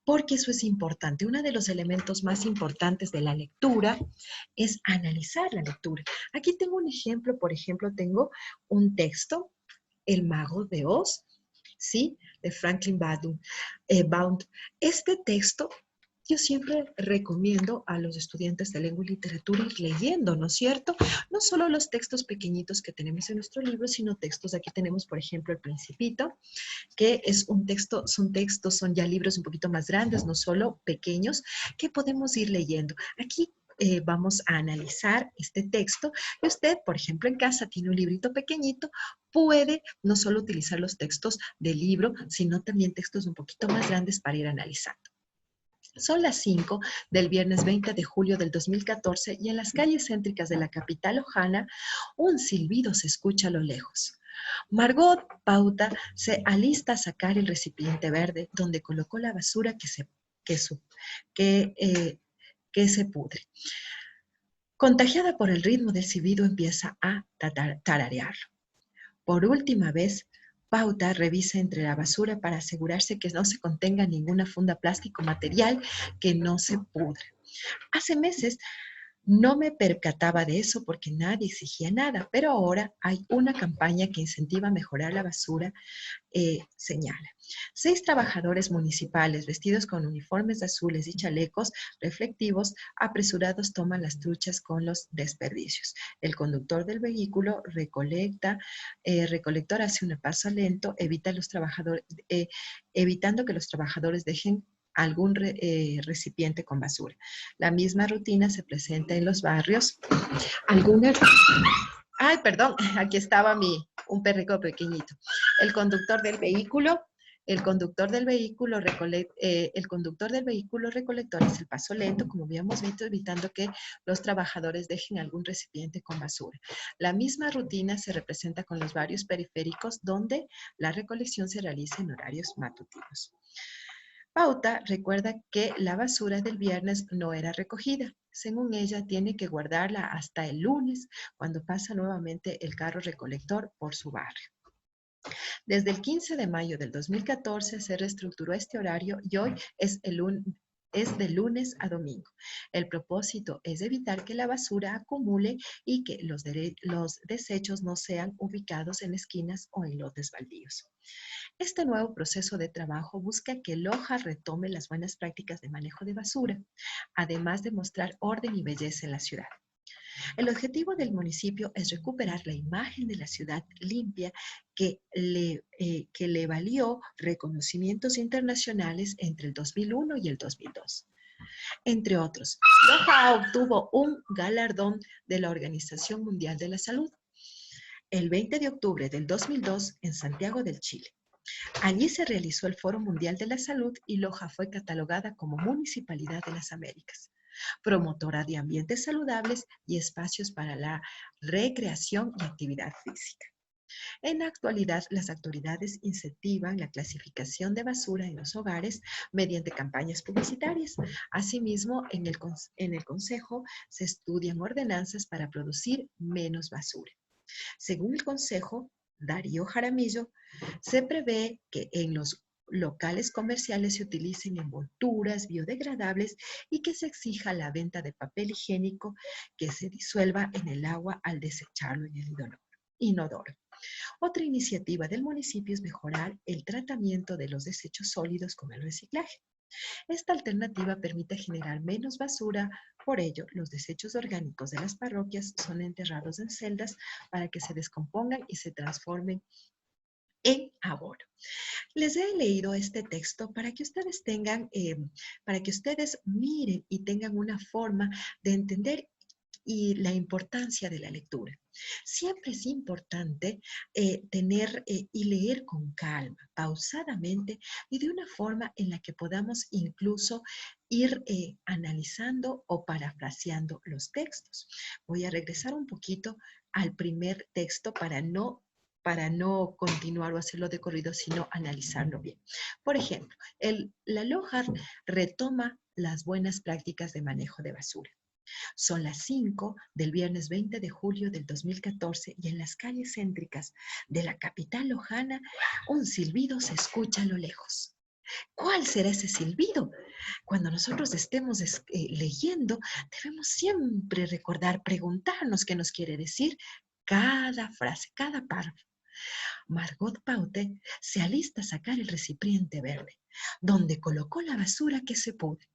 porque eso es importante. Uno de los elementos más importantes de la lectura es analizar la lectura. Aquí tengo un ejemplo, por ejemplo, tengo un texto, El Mago de Oz, ¿sí? De Franklin Baum. Este texto yo siempre recomiendo a los estudiantes de lengua y literatura ir leyendo, ¿no es cierto? No solo los textos pequeñitos que tenemos en nuestro libro, sino textos, aquí tenemos, por ejemplo, El Principito, que es un texto, son ya libros un poquito más grandes, no solo pequeños, que podemos ir leyendo. Aquí vamos a analizar este texto y usted, por ejemplo, en casa tiene un librito pequeñito, puede no solo utilizar los textos del libro, sino también textos un poquito más grandes para ir analizando. Son las 5 del viernes 20 de julio del 2014 y en las calles céntricas de la capital lojana, un silbido se escucha a lo lejos. Margot Pauta se alista a sacar el recipiente verde donde colocó la basura que, su- que se pudre. Contagiada por el ritmo del silbido, empieza a tararearlo. Por última vez, Pauta revisa entre la basura para asegurarse que no se contenga ninguna funda plástico material que no se pudre. Hace meses no me percataba de eso porque nadie exigía nada, pero ahora hay una campaña que incentiva a mejorar la basura, señala. 6 trabajadores municipales vestidos con uniformes azules y chalecos reflectivos apresurados toman las truchas con los desperdicios. El conductor del vehículo recolector hace un paso lento, evitando que los trabajadores dejen algún recipiente con basura. La misma rutina se presenta en los barrios. Algunas... Ay, perdón, aquí estaba un perrico pequeñito. El conductor del vehículo, el conductor del vehículo, el conductor del vehículo recolector hace el paso lento, como habíamos visto, evitando que los trabajadores dejen algún recipiente con basura. La misma rutina se representa con los varios periféricos donde la recolección se realiza en horarios matutinos. Pauta recuerda que la basura del viernes no era recogida. Según ella, tiene que guardarla hasta el lunes, cuando pasa nuevamente el carro recolector por su barrio. Desde el 15 de mayo del 2014 se reestructuró este horario y hoy es de lunes a domingo. El propósito es evitar que la basura acumule y que los desechos no sean ubicados en esquinas o en lotes baldíos. Este nuevo proceso de trabajo busca que Loja retome las buenas prácticas de manejo de basura, además de mostrar orden y belleza en la ciudad. El objetivo del municipio es recuperar la imagen de la ciudad limpia que le valió reconocimientos internacionales entre el 2001 y el 2002. Entre otros, Loja obtuvo un galardón de la Organización Mundial de la Salud el 20 de octubre del 2002 en Santiago del Chile. Allí se realizó el Foro Mundial de la Salud y Loja fue catalogada como Municipalidad de las Américas, promotora de ambientes saludables y espacios para la recreación y actividad física. En la actualidad, las autoridades incentivan la clasificación de basura en los hogares mediante campañas publicitarias. Asimismo, en el Consejo se estudian ordenanzas para producir menos basura. Según el Consejo, Darío Jaramillo, se prevé que en los locales comerciales se utilicen envolturas biodegradables y que se exija la venta de papel higiénico que se disuelva en el agua al desecharlo en el inodoro. Otra iniciativa del municipio es mejorar el tratamiento de los desechos sólidos con el reciclaje. Esta alternativa permite generar menos basura, por ello, los desechos orgánicos de las parroquias son enterrados en celdas para que se descompongan y se transformen en abono. Les he leído este texto para que ustedes para que ustedes miren y tengan una forma de entender y la importancia de la lectura. Siempre es importante tener y leer con calma, pausadamente y de una forma en la que podamos incluso ir analizando o parafraseando los textos. Voy a regresar un poquito al primer texto para no continuar o hacerlo de corrido, sino analizarlo bien. Por ejemplo, la Loja retoma las buenas prácticas de manejo de basura. Son las 5 del viernes 20 de julio del 2014 y en las calles céntricas de la capital lojana un silbido se escucha a lo lejos. ¿Cuál será ese silbido? Cuando nosotros estemos leyendo, debemos siempre recordar, preguntarnos qué nos quiere decir cada frase, cada párrafo. Margot Paute se alista a sacar el recipiente verde, donde colocó la basura que se pudre.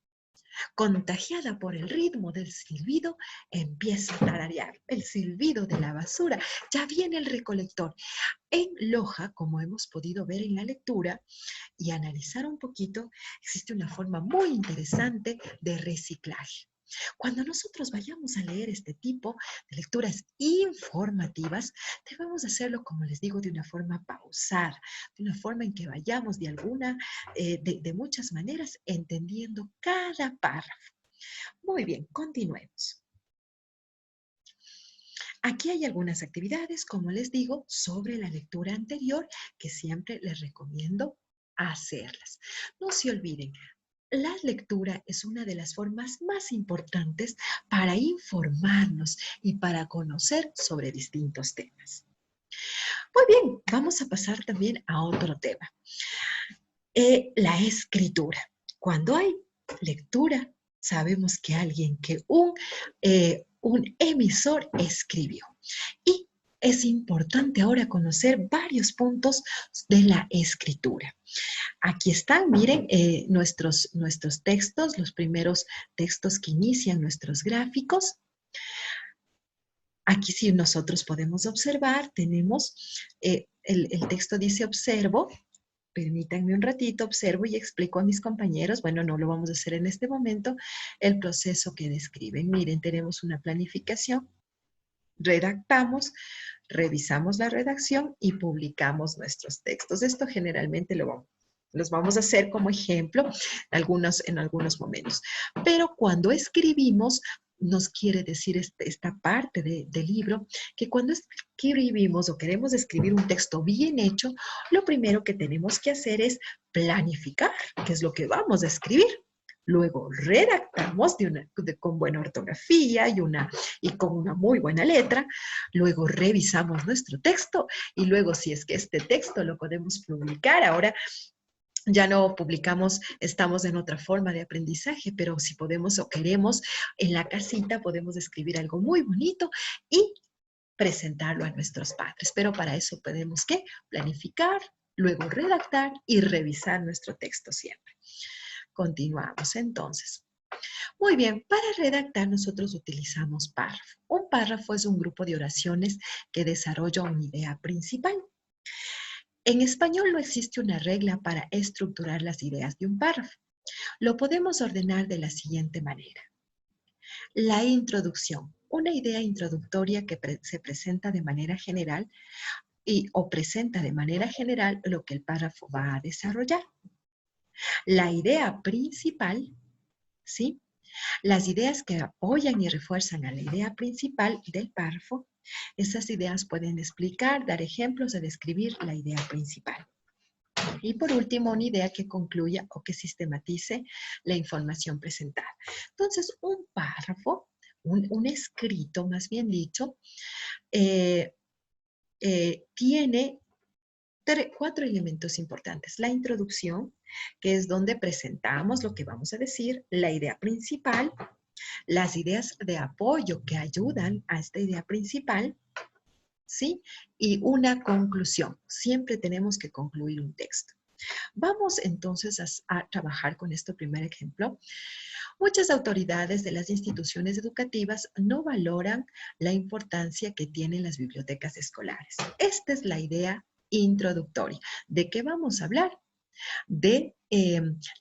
Contagiada por el ritmo del silbido, empieza a tararear el silbido de la basura. Ya viene el recolector. En Loja, como hemos podido ver en la lectura y analizar un poquito, existe una forma muy interesante de reciclaje. Cuando nosotros vayamos a leer este tipo de lecturas informativas, debemos hacerlo, como les digo, de una forma pausada, de una forma en que vayamos de muchas maneras entendiendo cada párrafo. Muy bien, continuemos. Aquí hay algunas actividades, como les digo, sobre la lectura anterior que siempre les recomiendo hacerlas. No se olviden, la lectura es una de las formas más importantes para informarnos y para conocer sobre distintos temas. Muy bien, vamos a pasar también a otro tema. La escritura. Cuando hay lectura, sabemos que un emisor escribió. Y es importante ahora conocer varios puntos de la escritura. Aquí están, miren, nuestros textos, los primeros textos que inician nuestros gráficos. Aquí sí nosotros podemos observar, tenemos, el texto dice observo. Permítanme un ratito, observo y explico a mis compañeros, bueno, no lo vamos a hacer en este momento, el proceso que describen. Miren, tenemos una planificación, redactamos, revisamos la redacción y publicamos nuestros textos. Esto generalmente los vamos a hacer como ejemplo en algunos momentos. Pero cuando escribimos, nos quiere decir esta parte del libro, que cuando escribimos o queremos escribir un texto bien hecho, lo primero que tenemos que hacer es planificar qué es lo que vamos a escribir. Luego redactamos con buena ortografía y con una muy buena letra. Luego revisamos nuestro texto y luego si es que este texto lo podemos publicar. Ahora ya no publicamos, estamos en otra forma de aprendizaje, pero si podemos o queremos, en la casita podemos escribir algo muy bonito y presentarlo a nuestros padres. Pero para eso tenemos que planificar, luego redactar y revisar nuestro texto siempre. Continuamos entonces. Muy bien, para redactar nosotros utilizamos párrafo. Un párrafo es un grupo de oraciones que desarrolla una idea principal. En español no existe una regla para estructurar las ideas de un párrafo. Lo podemos ordenar de la siguiente manera. La introducción, una idea introductoria que se presenta de manera general o presenta de manera general lo que el párrafo va a desarrollar. La idea principal, ¿sí? Las ideas que apoyan y refuerzan a la idea principal del párrafo, esas ideas pueden explicar, dar ejemplos de describir la idea principal. Y por último, una idea que concluya o que sistematice la información presentada. Entonces, un párrafo, un escrito más bien dicho, tiene 4 elementos importantes. La introducción, que es donde presentamos lo que vamos a decir, la idea principal, las ideas de apoyo que ayudan a esta idea principal, ¿sí? Y una conclusión. Siempre tenemos que concluir un texto. Vamos entonces a trabajar con este primer ejemplo. Muchas autoridades de las instituciones educativas no valoran la importancia que tienen las bibliotecas escolares. Esta es la idea introductoria. ¿De qué vamos a hablar? De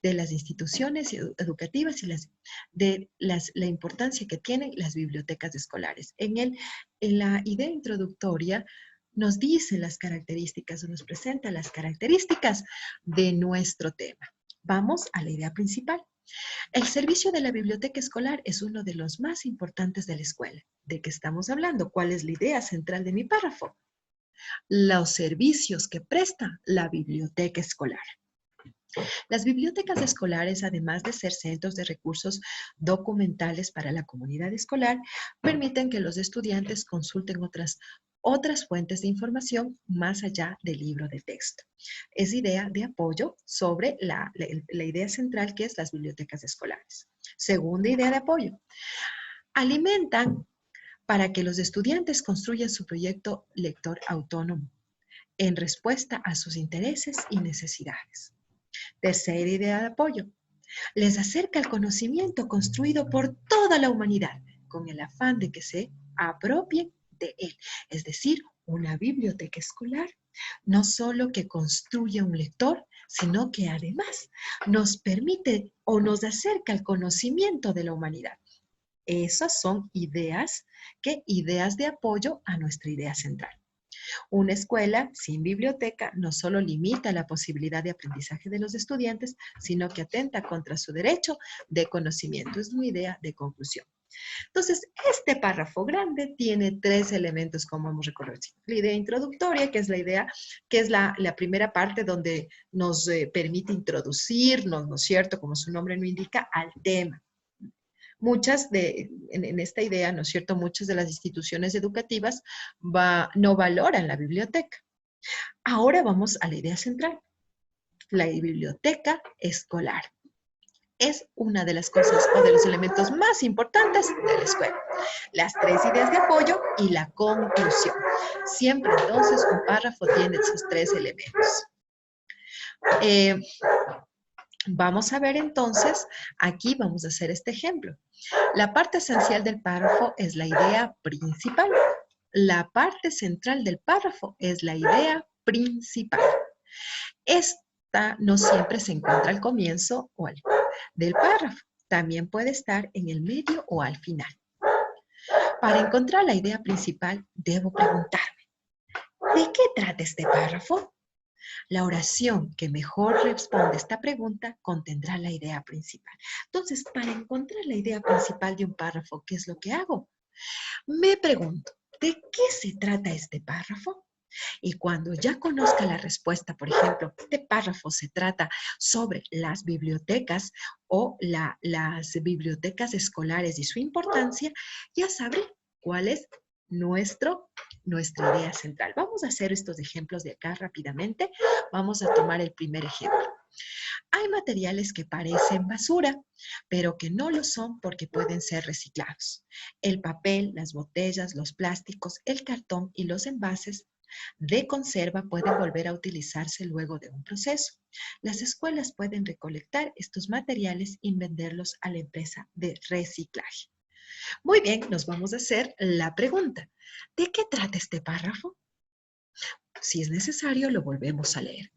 las instituciones educativas y la importancia que tienen las bibliotecas escolares. En la idea introductoria nos dice las características o nos presenta las características de nuestro tema. Vamos a la idea principal. El servicio de la biblioteca escolar es uno de los más importantes de la escuela. ¿De qué estamos hablando? ¿Cuál es la idea central de mi párrafo? Los servicios que presta la biblioteca escolar. Las bibliotecas escolares, además de ser centros de recursos documentales para la comunidad escolar, permiten que los estudiantes consulten otras fuentes de información más allá del libro de texto. Es idea de apoyo sobre la idea central que es las bibliotecas escolares. Segunda idea de apoyo. Alimentan para que los estudiantes construyan su proyecto lector autónomo en respuesta a sus intereses y necesidades. Tercera idea de apoyo. Les acerca el conocimiento construido por toda la humanidad con el afán de que se apropien de él. Es decir, una biblioteca escolar no solo que construye un lector, sino que además nos permite o nos acerca el conocimiento de la humanidad. Esas son ideas, ¿qué? Ideas de apoyo a nuestra idea central. Una escuela sin biblioteca no solo limita la posibilidad de aprendizaje de los estudiantes, sino que atenta contra su derecho de conocimiento. Es una idea de conclusión. Entonces, este párrafo grande tiene 3 elementos, como hemos reconocido. La idea introductoria, que es la idea, que es la primera parte donde nos permite introducirnos, ¿no es cierto?, como su nombre lo indica, al tema. En esta idea, ¿no es cierto?, muchas de las instituciones educativas no valoran la biblioteca. Ahora vamos a la idea central, la biblioteca escolar. Es una de las cosas o de los elementos más importantes de la escuela. Las 3 ideas de apoyo y la conclusión. Siempre entonces un párrafo tiene esos 3 elementos. Vamos a ver entonces, aquí vamos a hacer este ejemplo. La parte esencial del párrafo es la idea principal. La parte central del párrafo es la idea principal. Esta no siempre se encuentra al comienzo o al del párrafo. También puede estar en el medio o al final. Para encontrar la idea principal, debo preguntarme, ¿de qué trata este párrafo? La oración que mejor responde esta pregunta contendrá la idea principal. Entonces, para encontrar la idea principal de un párrafo, ¿qué es lo que hago? Me pregunto, ¿de qué se trata este párrafo? Y cuando ya conozca la respuesta, por ejemplo, este párrafo se trata sobre las bibliotecas o las bibliotecas escolares y su importancia, ya sabré cuál es nuestra idea central. Vamos a hacer estos ejemplos de acá rápidamente. Vamos a tomar el primer ejemplo. Hay materiales que parecen basura, pero que no lo son porque pueden ser reciclados. El papel, las botellas, los plásticos, el cartón y los envases de conserva pueden volver a utilizarse luego de un proceso. Las escuelas pueden recolectar estos materiales y venderlos a la empresa de reciclaje. Muy bien, nos vamos a hacer la pregunta. ¿De qué trata este párrafo? Si es necesario, lo volvemos a leer.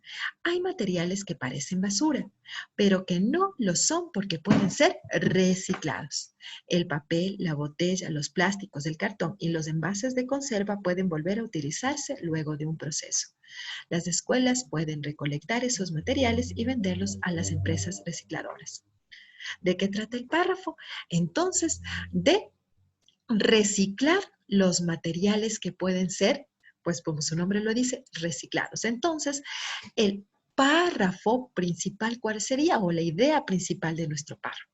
Hay materiales que parecen basura, pero que no lo son porque pueden ser reciclados. El papel, la botella, los plásticos, el cartón y los envases de conserva pueden volver a utilizarse luego de un proceso. Las escuelas pueden recolectar esos materiales y venderlos a las empresas recicladoras. ¿De qué trata el párrafo? Entonces, de reciclar los materiales que pueden ser, pues como su nombre lo dice, reciclados. Entonces, el párrafo principal, ¿cuál sería? O la idea principal de nuestro párrafo.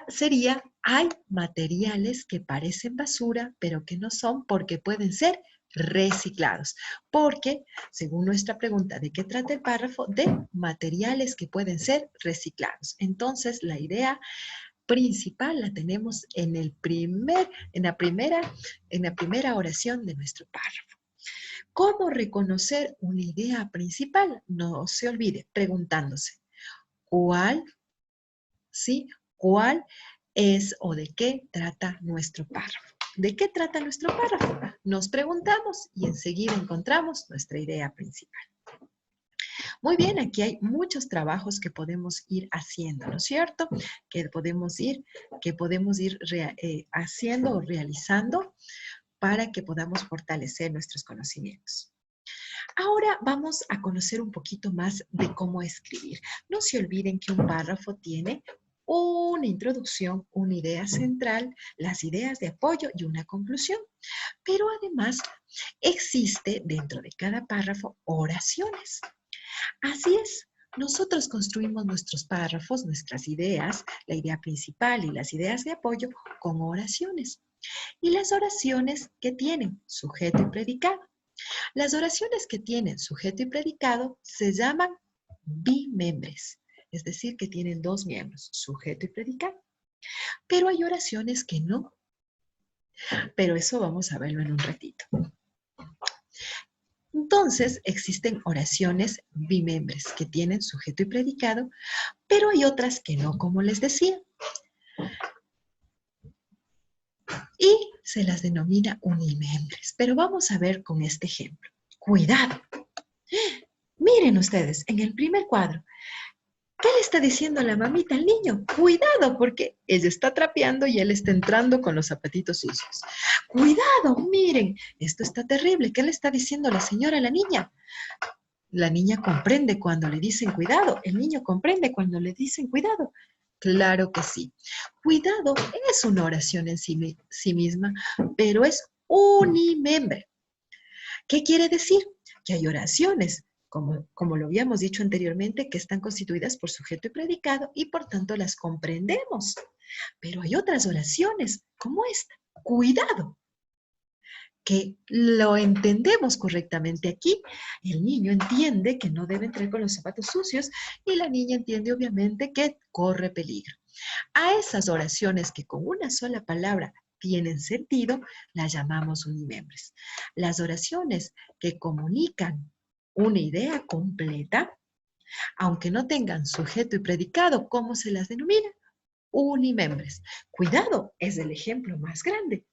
Sería, hay materiales que parecen basura, pero que no son porque pueden ser reciclados. Porque, según nuestra pregunta, ¿de qué trata el párrafo? De materiales que pueden ser reciclados. Entonces, la idea principal la tenemos en la primera oración de nuestro párrafo. ¿Cómo reconocer una idea principal? No se olvide preguntándose, ¿cuál es o de qué trata nuestro párrafo? ¿De qué trata nuestro párrafo? Nos preguntamos y enseguida encontramos nuestra idea principal. Muy bien, aquí hay muchos trabajos que podemos ir haciendo, ¿no es cierto? Que podemos ir haciendo o realizando para que podamos fortalecer nuestros conocimientos. Ahora vamos a conocer un poquito más de cómo escribir. No se olviden que un párrafo tiene una introducción, una idea central, las ideas de apoyo y una conclusión. Pero además existe dentro de cada párrafo oraciones. Así es, nosotros construimos nuestros párrafos, nuestras ideas, la idea principal y las ideas de apoyo con oraciones. Y las oraciones que tienen sujeto y predicado. Las oraciones que tienen sujeto y predicado se llaman bimembres, es decir, que tienen 2 miembros, sujeto y predicado. Pero hay oraciones que no. Pero eso vamos a verlo en un ratito. Entonces, existen oraciones bimembres que tienen sujeto y predicado, pero hay otras que no, como les decía. Y se las denomina unimembres. Pero vamos a ver con este ejemplo. ¡Cuidado! Miren ustedes, en el primer cuadro, ¿qué le está diciendo la mamita al niño? Cuidado, porque ella está trapeando y él está entrando con los zapatitos sucios. Cuidado, miren, esto está terrible. ¿Qué le está diciendo la señora a la niña? La niña comprende cuando le dicen cuidado. El niño comprende cuando le dicen cuidado. Claro que sí. Cuidado es una oración en sí misma, pero es unimembre. ¿Qué quiere decir? Que hay oraciones, como lo habíamos dicho anteriormente, que están constituidas por sujeto y predicado y por tanto las comprendemos. Pero hay otras oraciones, como esta, cuidado, que lo entendemos correctamente aquí. El niño entiende que no debe entrar con los zapatos sucios y la niña entiende obviamente que corre peligro. A esas oraciones que con una sola palabra tienen sentido, las llamamos unimembres. Las oraciones que comunican una idea completa, aunque no tengan sujeto y predicado, ¿cómo se las denomina? Unimembres. Cuidado, es el ejemplo más grande.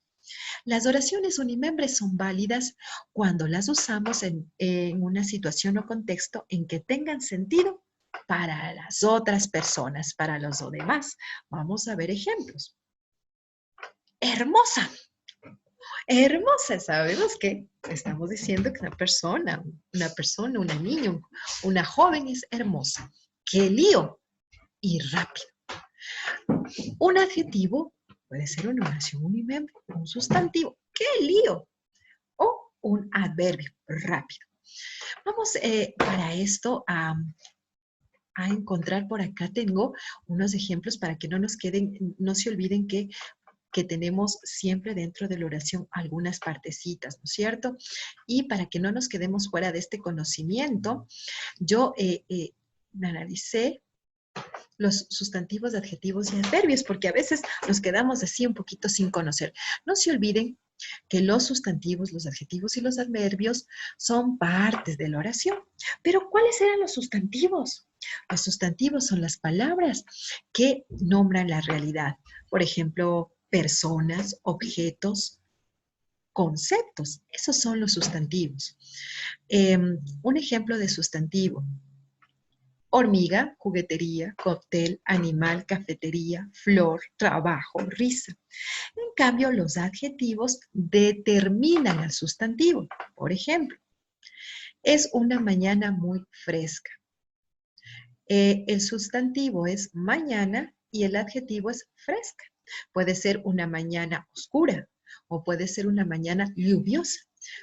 Las oraciones unimembres son válidas cuando las usamos en una situación o contexto en que tengan sentido para las otras personas, para los demás. Vamos a ver ejemplos. Hermosa. Hermosa, sabemos que estamos diciendo que una niña, una joven es hermosa. ¡Qué lío! Y rápido. Un adjetivo puede ser una oración unimembre, un sustantivo. ¡Qué lío! O un adverbio, rápido. Vamos para esto a encontrar por acá. Tengo unos ejemplos para que no se olviden que tenemos siempre dentro de la oración algunas partecitas, ¿no es cierto? Y para que no nos quedemos fuera de este conocimiento, yo analicé los sustantivos, adjetivos y adverbios, porque a veces nos quedamos así un poquito sin conocer. No se olviden que los sustantivos, los adjetivos y los adverbios son partes de la oración. Pero ¿cuáles eran los sustantivos? Los sustantivos son las palabras que nombran la realidad. Por ejemplo, personas, objetos, conceptos. Esos son los sustantivos. Un ejemplo de sustantivo. Hormiga, juguetería, cóctel, animal, cafetería, flor, trabajo, risa. En cambio, los adjetivos determinan al sustantivo. Por ejemplo, es una mañana muy fresca. El sustantivo es mañana y el adjetivo es fresca. Puede ser una mañana oscura o puede ser una mañana lluviosa.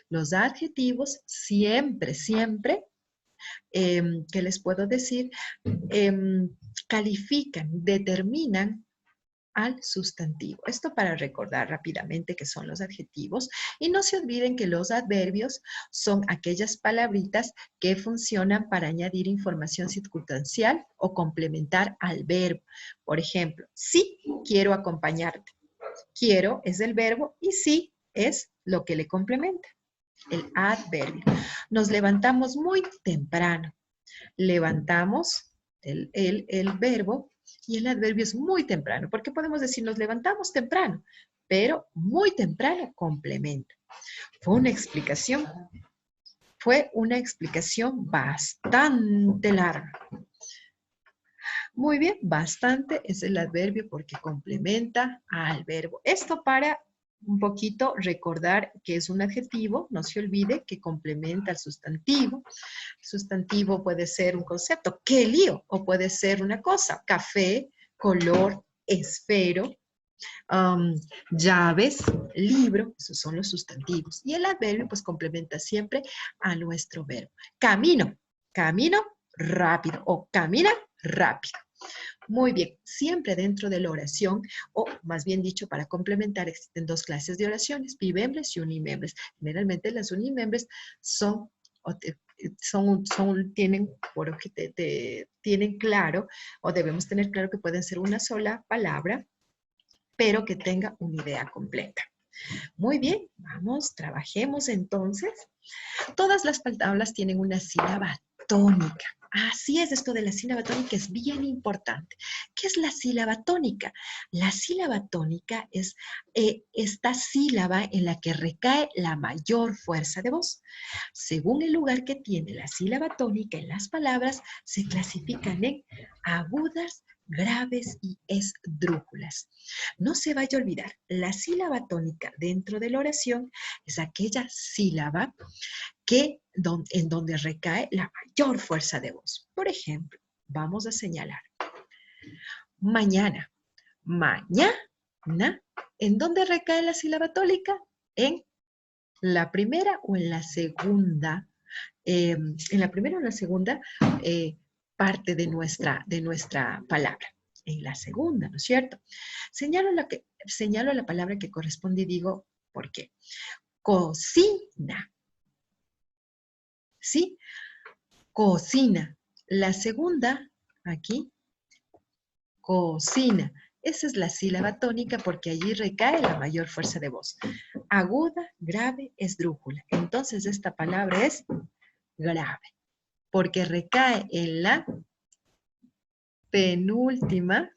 Los adjetivos siempre, ¿qué les puedo decir? Califican, determinan al sustantivo. Esto para recordar rápidamente qué son los adjetivos. Y no se olviden que los adverbios son aquellas palabritas que funcionan para añadir información circunstancial o complementar al verbo. Por ejemplo, sí quiero acompañarte. Quiero es el verbo y sí es lo que le complementa. El adverbio. Nos levantamos muy temprano. Levantamos el verbo y el adverbio es muy temprano, porque podemos decir nos levantamos temprano, pero muy temprano complementa. Fue una explicación bastante larga. Muy bien, bastante es el adverbio porque complementa al verbo. Esto para un poquito recordar que es un adjetivo, no se olvide que complementa al sustantivo. El sustantivo puede ser un concepto, ¡qué lío! O puede ser una cosa, café, color, esfero, llaves, libro, esos son los sustantivos. Y el adverbio pues complementa siempre a nuestro verbo. Camino, camino rápido o camina rápido. Muy bien, siempre dentro de la oración, o más bien dicho, para complementar, existen dos clases de oraciones, bimembres y unimembres. Generalmente las unimembres tienen, tienen claro, o debemos tener claro que pueden ser una sola palabra, pero que tenga una idea completa. Muy bien, vamos, trabajemos entonces. Todas las palabras tienen una sílaba tónica. Así es, esto de la sílaba tónica es bien importante. ¿Qué es la sílaba tónica? La sílaba tónica es esta sílaba en la que recae la mayor fuerza de voz. Según el lugar que tiene la sílaba tónica en las palabras, se clasifican en agudas, graves y esdrújulas. No se vaya a olvidar, la sílaba tónica dentro de la oración es aquella sílaba en donde recae la mayor fuerza de voz. Por ejemplo, vamos a señalar mañana. Mañana. ¿En dónde recae la sílaba tónica? En la primera o en la segunda. En la primera o en la segunda parte de nuestra palabra. En la segunda, ¿no es cierto? Señalo la palabra que corresponde y digo, ¿por qué? Cocina. ¿Sí? Cocina. La segunda, aquí, cocina. Esa es la sílaba tónica porque allí recae la mayor fuerza de voz. Aguda, grave, esdrújula. Entonces esta palabra es grave porque recae en la penúltima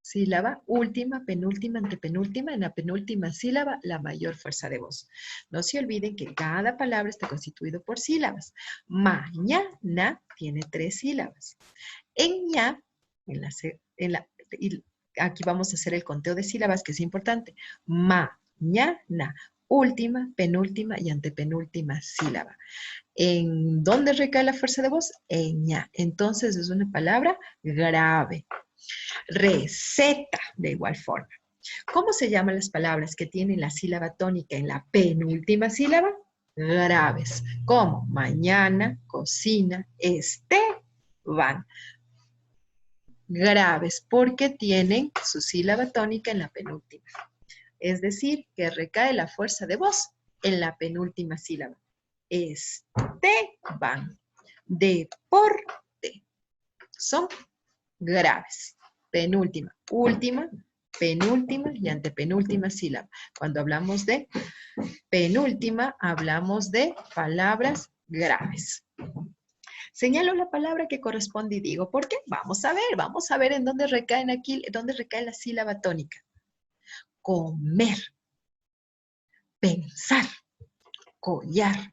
sílaba, última, penúltima, antepenúltima, en la penúltima sílaba, la mayor fuerza de voz. No se olviden que cada palabra está constituido por sílabas. Mañana tiene 3 sílabas. En ña, y aquí vamos a hacer el conteo de sílabas, que es importante. Mañana, última, penúltima y antepenúltima sílaba. ¿En dónde recae la fuerza de voz? En ña. Entonces es una palabra grave. Receta, de igual forma. ¿Cómo se llaman las palabras que tienen la sílaba tónica en la penúltima sílaba? Graves. ¿Cómo? Mañana, cocina, van. Graves, porque tienen su sílaba tónica en la penúltima. Es decir, que recae la fuerza de voz en la penúltima sílaba. Van. Deporte. Son graves. Penúltima, última, penúltima y antepenúltima sílaba. Cuando hablamos de penúltima, hablamos de palabras graves. Señalo la palabra que corresponde y digo, ¿por qué? Vamos a ver en dónde recaen aquí, dónde recae la sílaba tónica. Comer, pensar, collar.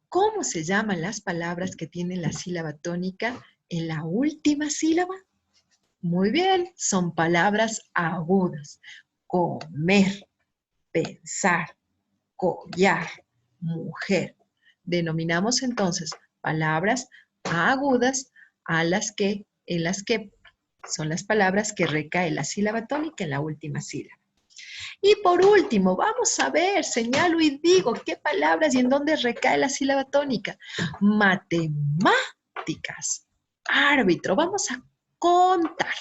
¿Cómo se llaman las palabras que tienen la sílaba tónica en la última sílaba? Muy bien, son palabras agudas. Comer, pensar, collar, mujer. Denominamos entonces palabras agudas en las que son las palabras que recae la sílaba tónica en la última sílaba. Y por último, vamos a ver, señalo y digo qué palabras y en dónde recae la sílaba tónica. Matemáticas. Árbitro, vamos a contar.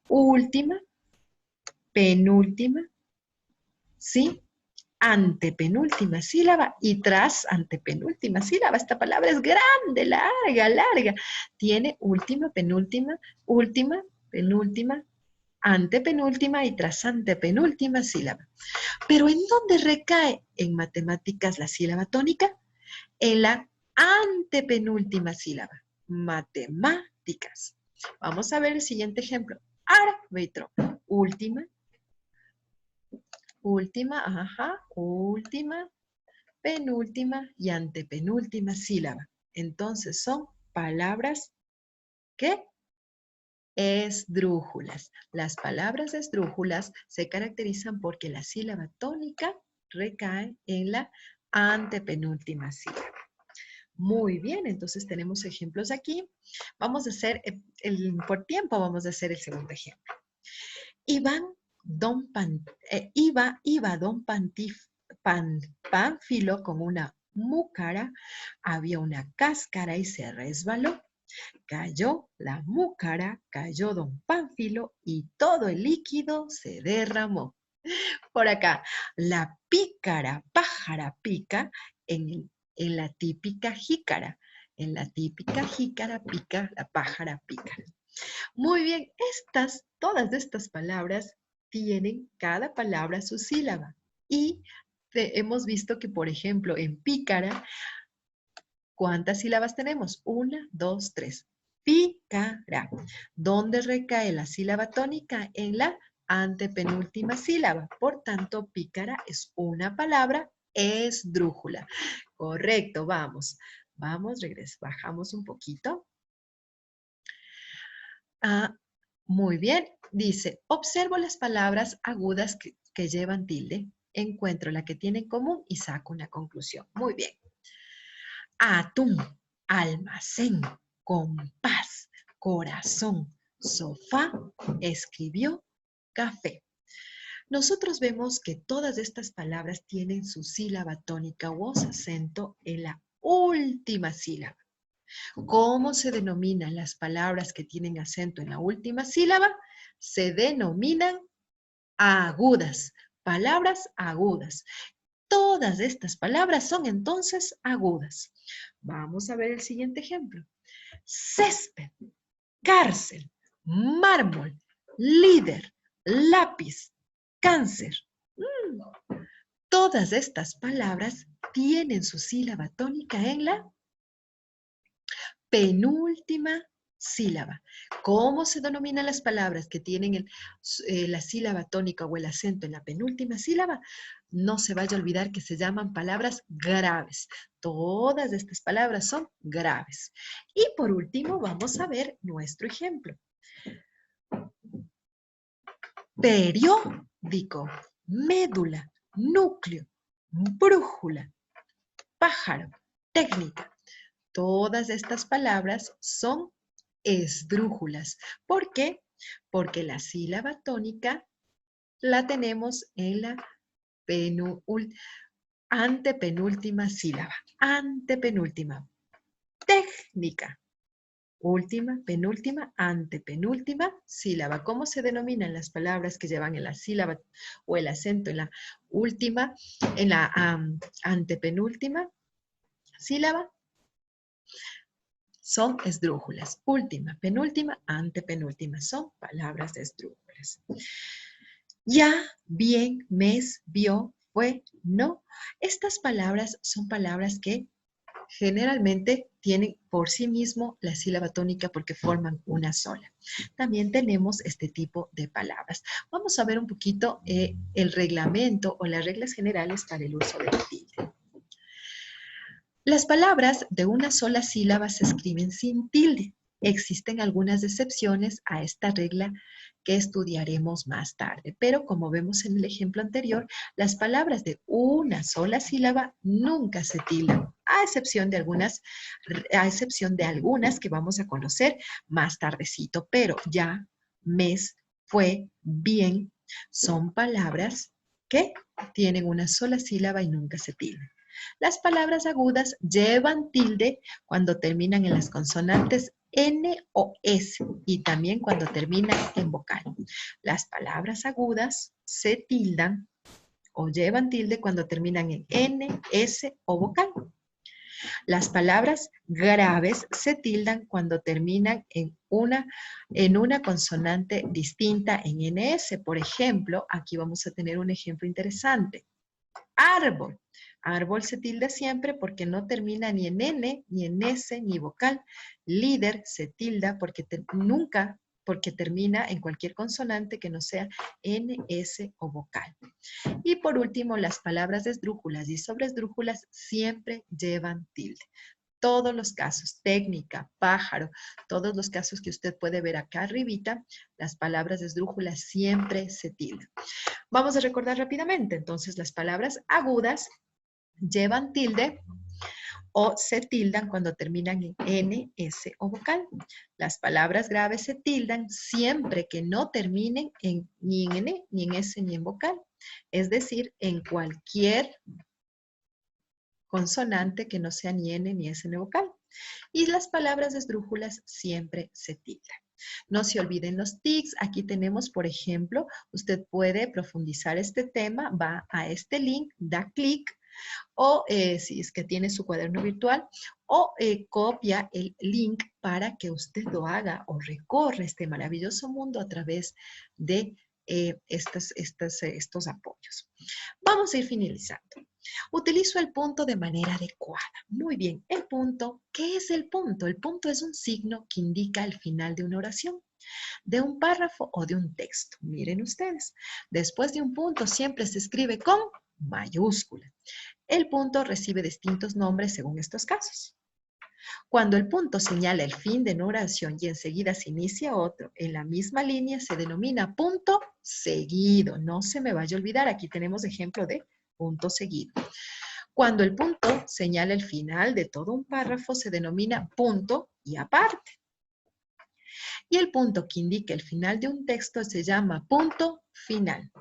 Última, penúltima, ¿sí? Antepenúltima sílaba y tras antepenúltima sílaba. Esta palabra es grande, larga. Tiene última, penúltima, última, penúltima, antepenúltima y tras antepenúltima sílaba. Pero ¿en dónde recae en matemáticas la sílaba tónica? En la antepenúltima sílaba. Matemáticas. Vamos a ver el siguiente ejemplo. Árbitro. Última, última, penúltima y antepenúltima sílaba. Entonces son palabras ¿qué? Esdrújulas. Las palabras esdrújulas se caracterizan porque la sílaba tónica recae en la antepenúltima sílaba. Muy bien, entonces tenemos ejemplos aquí. Vamos a hacer, por tiempo vamos a hacer el segundo ejemplo. Iba don Pánfilo con una múcara, había una cáscara y se resbaló. Cayó la múcara, cayó don Pánfilo y todo el líquido se derramó. Por acá, la pícara pájara pica en la típica jícara. En la típica jícara pica la pájara pica. Muy bien, todas estas palabras tienen cada palabra su sílaba. Y hemos visto que, por ejemplo, en pícara, ¿Cuántas sílabas tenemos? 1, 2, 3. Pícara. ¿Dónde recae la sílaba tónica? En la antepenúltima sílaba. Por tanto, pícara es una palabra esdrújula. Correcto, vamos. Vamos, bajamos un poquito. Muy bien, dice, observo las palabras agudas que llevan tilde, encuentro la que tiene en común y saco una conclusión. Muy bien. Atún, almacén, compás, corazón, sofá, escribió, café. Nosotros vemos que todas estas palabras tienen su sílaba tónica o acento en la última sílaba. ¿Cómo se denominan las palabras que tienen acento en la última sílaba? Se denominan agudas, palabras agudas. Todas estas palabras son entonces agudas. Vamos a ver el siguiente ejemplo. Césped, cárcel, mármol, líder, lápiz, cáncer. Todas estas palabras tienen su sílaba tónica en la penúltima sílaba. ¿Cómo se denominan las palabras que tienen la sílaba tónica o el acento en la penúltima sílaba? No se vaya a olvidar que se llaman palabras graves. Todas estas palabras son graves. Y por último, vamos a ver nuestro ejemplo. Periódico, médula, núcleo, brújula, pájaro, técnica. Todas estas palabras son esdrújulas. ¿Por qué? Porque la sílaba tónica la tenemos en la antepenúltima sílaba. Antepenúltima. Técnica. Última, penúltima, antepenúltima sílaba. ¿Cómo se denominan las palabras que llevan en la sílaba o el acento en la última, en la antepenúltima sílaba? Son esdrújulas. Última, penúltima, antepenúltima. Son palabras esdrújulas. Ya, bien, mes, vio, fue, no. Estas palabras son palabras que generalmente tienen por sí mismo la sílaba tónica porque forman una sola. También tenemos este tipo de palabras. Vamos a ver un poquito el reglamento o las reglas generales para el uso del tilde. Las palabras de una sola sílaba se escriben sin tilde. Existen algunas excepciones a esta regla que estudiaremos más tarde, pero como vemos en el ejemplo anterior, las palabras de una sola sílaba nunca se tildan, a excepción de algunas que vamos a conocer más tardecito, pero ya, mes, fue, bien, son palabras que tienen una sola sílaba y nunca se tildan. Las palabras agudas llevan tilde cuando terminan en las consonantes N o S y también cuando terminan en vocal. Las palabras agudas se tildan o llevan tilde cuando terminan en N, S o vocal. Las palabras graves se tildan cuando terminan en una consonante distinta en NS. Por ejemplo, aquí vamos a tener un ejemplo interesante. Árbol. Árbol se tilda siempre porque no termina ni en N, ni en S, ni vocal. Líder se tilda porque porque termina en cualquier consonante que no sea N, S o vocal. Y por último, las palabras esdrújulas y sobresdrújulas siempre llevan tilde. Todos los casos, técnica, pájaro, todos los casos que usted puede ver acá arribita, las palabras esdrújulas siempre se tildan. Vamos a recordar rápidamente. Entonces, las palabras agudas llevan tilde o se tildan cuando terminan en N, S o vocal. Las palabras graves se tildan siempre que no terminen ni en N, ni en S, ni en vocal. Es decir, en cualquier consonante que no sea ni N, ni S, ni vocal. Y las palabras esdrújulas siempre se tildan. No se olviden los tics. Aquí tenemos, por ejemplo, usted puede profundizar este tema, va a este link, da clic, o si es que tiene su cuaderno virtual, o copia el link para que usted lo haga o recorra este maravilloso mundo a través de estos apoyos. Vamos a ir finalizando. Utilizo el punto de manera adecuada. Muy bien, el punto, ¿qué es el punto? El punto es un signo que indica el final de una oración, de un párrafo o de un texto. Miren ustedes, después de un punto siempre se escribe con mayúscula. El punto recibe distintos nombres según estos casos. Cuando el punto señala el fin de una oración y enseguida se inicia otro en la misma línea, se denomina punto seguido. No se me vaya a olvidar, aquí tenemos ejemplo de punto seguido. Cuando el punto señala el final de todo un párrafo, se denomina punto y aparte. Y el punto que indica el final de un texto se llama punto final.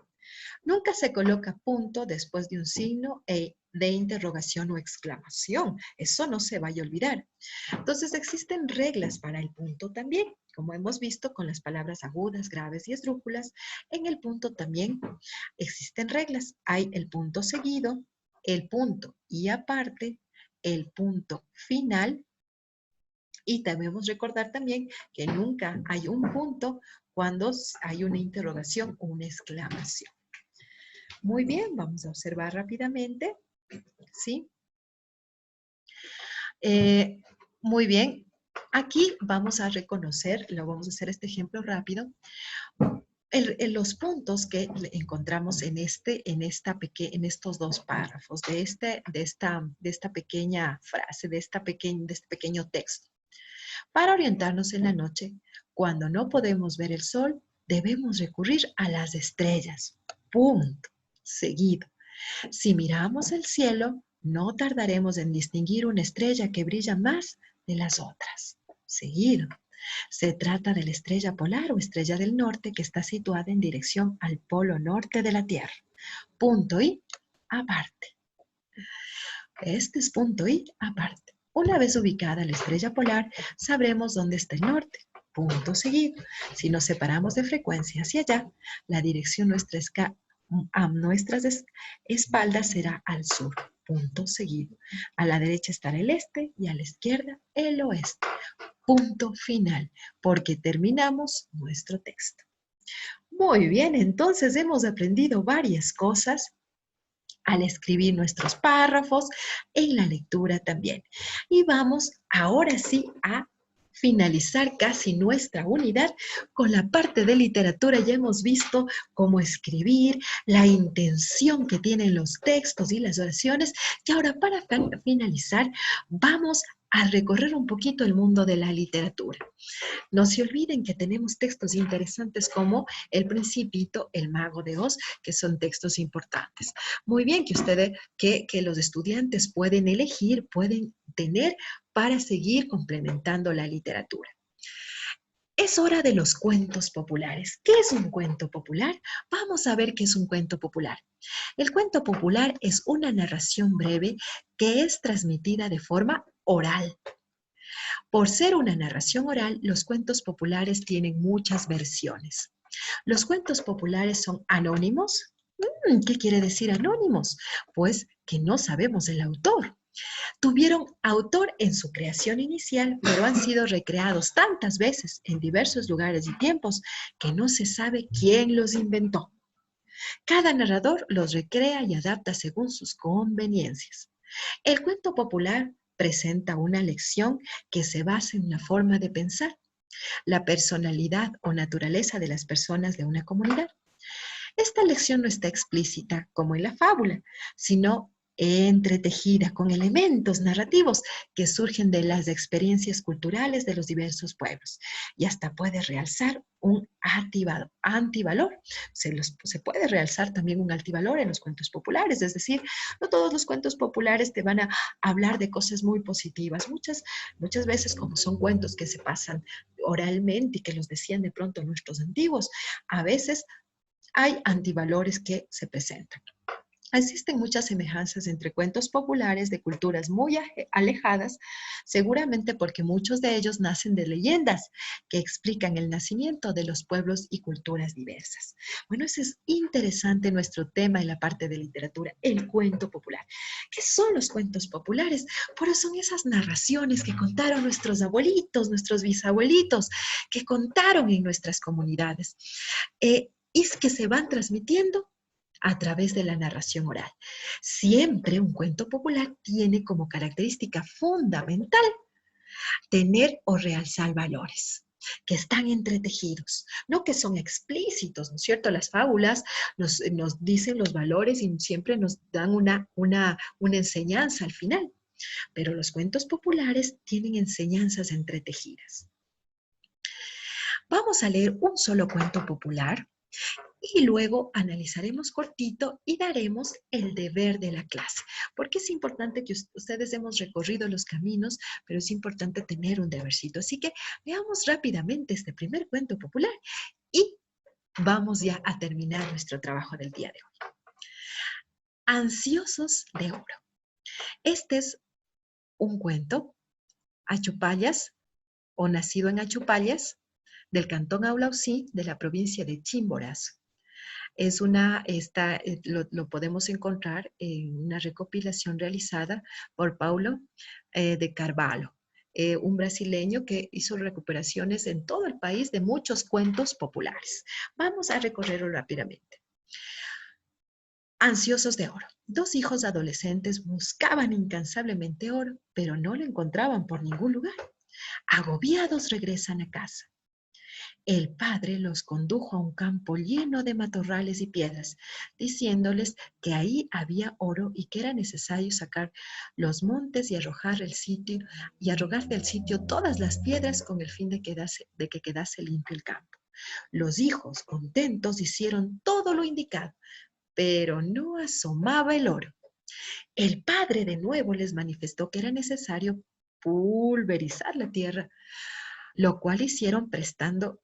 Nunca se coloca punto después de un signo de interrogación o exclamación. Eso no se vaya a olvidar. Entonces existen reglas para el punto también. Como hemos visto con las palabras agudas, graves y esdrújulas, en el punto también existen reglas. Hay el punto seguido, el punto y aparte, el punto final. Y debemos recordar también que nunca hay un punto cuando hay una interrogación o una exclamación. Muy bien, vamos a observar rápidamente, ¿sí? Muy bien, aquí vamos a reconocer, lo vamos a hacer este ejemplo rápido, los puntos que encontramos en estos dos párrafos, de esta pequeña frase, de este pequeño texto. Para orientarnos en la noche, cuando no podemos ver el sol, debemos recurrir a las estrellas. Punto. Seguido. Si miramos el cielo, no tardaremos en distinguir una estrella que brilla más de las otras. Seguido. Se trata de la estrella polar o estrella del norte que está situada en dirección al polo norte de la Tierra. Punto y aparte. Este es punto y aparte. Una vez ubicada la estrella polar, sabremos dónde está el norte. Punto seguido. Si nos separamos de frecuencia hacia allá, la dirección a nuestras espaldas será al sur. Punto seguido. A la derecha estará el este y a la izquierda el oeste. Punto final, porque terminamos nuestro texto. Muy bien, entonces hemos aprendido varias cosas al escribir nuestros párrafos, en la lectura también. Y vamos ahora sí a finalizar casi nuestra unidad con la parte de literatura. Ya hemos visto cómo escribir, la intención que tienen los textos y las oraciones. Y ahora para finalizar vamos a recorrer un poquito el mundo de la literatura. No se olviden que tenemos textos interesantes como El Principito, El Mago de Oz, que son textos importantes. Muy bien, que los estudiantes pueden elegir, pueden tener para seguir complementando la literatura. Es hora de los cuentos populares. ¿Qué es un cuento popular? Vamos a ver qué es un cuento popular. El cuento popular es una narración breve que es transmitida de forma oral. Por ser una narración oral, los cuentos populares tienen muchas versiones. ¿Los cuentos populares son anónimos? ¿Qué quiere decir anónimos? Pues que no sabemos el autor. Tuvieron autor en su creación inicial, pero han sido recreados tantas veces en diversos lugares y tiempos que no se sabe quién los inventó. Cada narrador los recrea y adapta según sus conveniencias. El cuento popular presenta una lección que se basa en una forma de pensar, la personalidad o naturaleza de las personas de una comunidad. Esta lección no está explícita como en la fábula, sino entretejida con elementos narrativos que surgen de las experiencias culturales de los diversos pueblos y hasta puede realzar un antivalor. Se puede realzar también un antivalor en los cuentos populares, es decir, no todos los cuentos populares te van a hablar de cosas muy positivas. Muchas veces, como son cuentos que se pasan oralmente y que los decían de pronto nuestros antiguos, a veces hay antivalores que se presentan. Existen muchas semejanzas entre cuentos populares de culturas muy alejadas, seguramente porque muchos de ellos nacen de leyendas que explican el nacimiento de los pueblos y culturas diversas. Bueno, ese es interesante nuestro tema en la parte de literatura, el cuento popular. ¿Qué son los cuentos populares? Pues son esas narraciones que contaron nuestros abuelitos, nuestros bisabuelitos, que contaron en nuestras comunidades y que se van transmitiendo a través de la narración oral. Siempre un cuento popular tiene como característica fundamental tener o realzar valores que están entretejidos, no que son explícitos, ¿no es cierto? Las fábulas nos dicen los valores y siempre nos dan una enseñanza al final, pero los cuentos populares tienen enseñanzas entretejidas. Vamos a leer un solo cuento popular y luego analizaremos cortito y daremos el deber de la clase, porque es importante que ustedes hemos recorrido los caminos, pero es importante tener un debercito. Así que veamos rápidamente este primer cuento popular y vamos ya a terminar nuestro trabajo del día de hoy. Ansiosos de oro. Este es un cuento, Achupallas, o nacido en Achupallas, del cantón Aulausí, de la provincia de Chimborazo. Lo podemos encontrar en una recopilación realizada por Paulo de Carvalho, un brasileño que hizo recuperaciones en todo el país de muchos cuentos populares. Vamos a recorrerlo rápidamente. Ansiosos de oro. Dos hijos adolescentes buscaban incansablemente oro, pero no lo encontraban por ningún lugar. Agobiados regresan a casa. El padre los condujo a un campo lleno de matorrales y piedras, diciéndoles que ahí había oro y que era necesario sacar los montes y arrojar del sitio todas las piedras con el fin de que quedase limpio el campo. Los hijos, contentos, hicieron todo lo indicado, pero no asomaba el oro. El padre de nuevo les manifestó que era necesario pulverizar la tierra, lo cual hicieron prestamente,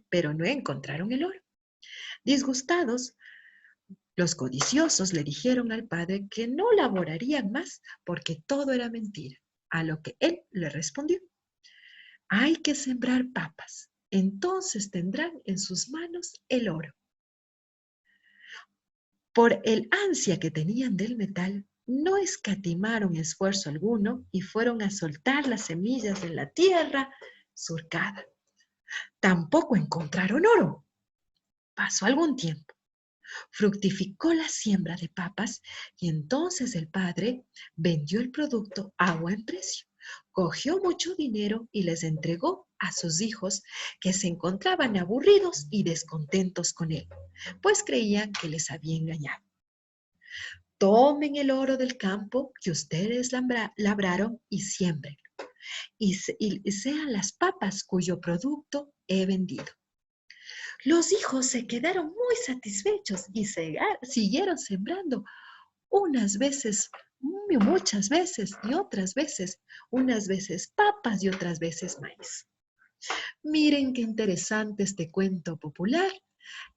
pero no encontraron el oro. Disgustados, los codiciosos le dijeron al padre que no laborarían más porque todo era mentira, a lo que él le respondió: hay que sembrar papas, entonces tendrán en sus manos el oro. Por el ansia que tenían del metal, no escatimaron esfuerzo alguno y fueron a soltar las semillas en la tierra surcada. Tampoco encontraron oro. Pasó algún tiempo. Fructificó la siembra de papas y entonces el padre vendió el producto a buen precio. Cogió mucho dinero y les entregó a sus hijos, que se encontraban aburridos y descontentos con él, pues creían que les había engañado. Tomen el oro del campo que ustedes labraron y siembren, y sean las papas cuyo producto he vendido. Los hijos se quedaron muy satisfechos y siguieron sembrando unas veces, muchas veces y otras veces, unas veces papas y otras veces maíz. Miren qué interesante este cuento popular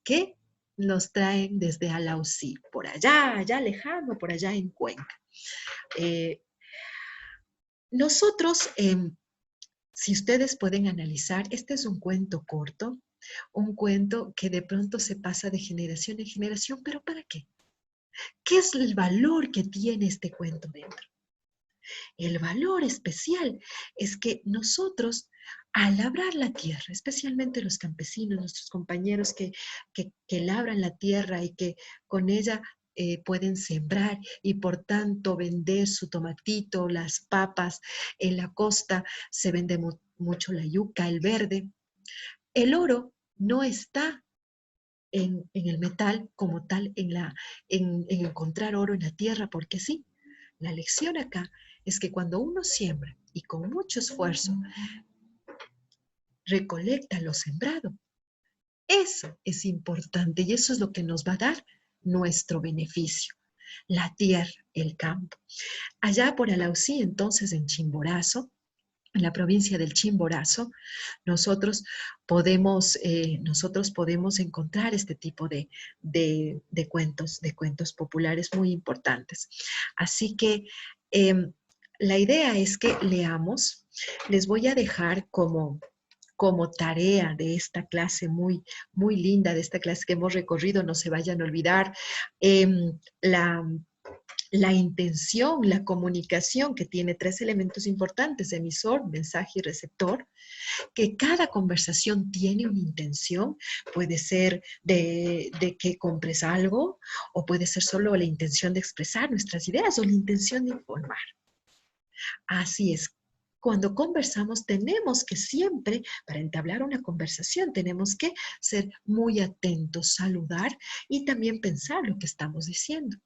que nos traen desde Alausí, por allá lejano, por allá en Cuenca. Nosotros, si ustedes pueden analizar, este es un cuento corto, un cuento que de pronto se pasa de generación en generación, pero ¿para qué? ¿Qué es el valor que tiene este cuento dentro? El valor especial es que nosotros, al labrar la tierra, especialmente los campesinos, nuestros compañeros que labran la tierra y que con ella pueden sembrar y por tanto vender su tomatito, las papas. En la costa se vende mucho la yuca, el verde. El oro no está en el metal como tal, en encontrar oro en la tierra, porque sí. La lección acá es que cuando uno siembra y con mucho esfuerzo recolecta lo sembrado, eso es importante y eso es lo que nos va a dar nuestro beneficio. La tierra, el campo. Allá por Alausí, entonces en Chimborazo, en la provincia del Chimborazo, nosotros podemos encontrar este tipo de cuentos populares muy importantes. Así que la idea es que leamos. Les voy a dejar como tarea de esta clase muy, muy linda, de esta clase que hemos recorrido, no se vayan a olvidar, la la intención, la comunicación, que tiene tres elementos importantes, emisor, mensaje y receptor, que cada conversación tiene una intención, puede ser de que compres algo, o puede ser solo la intención de expresar nuestras ideas o la intención de informar. Así es. Cuando conversamos tenemos que siempre, para entablar una conversación, tenemos que ser muy atentos, saludar y también pensar lo que estamos diciendo.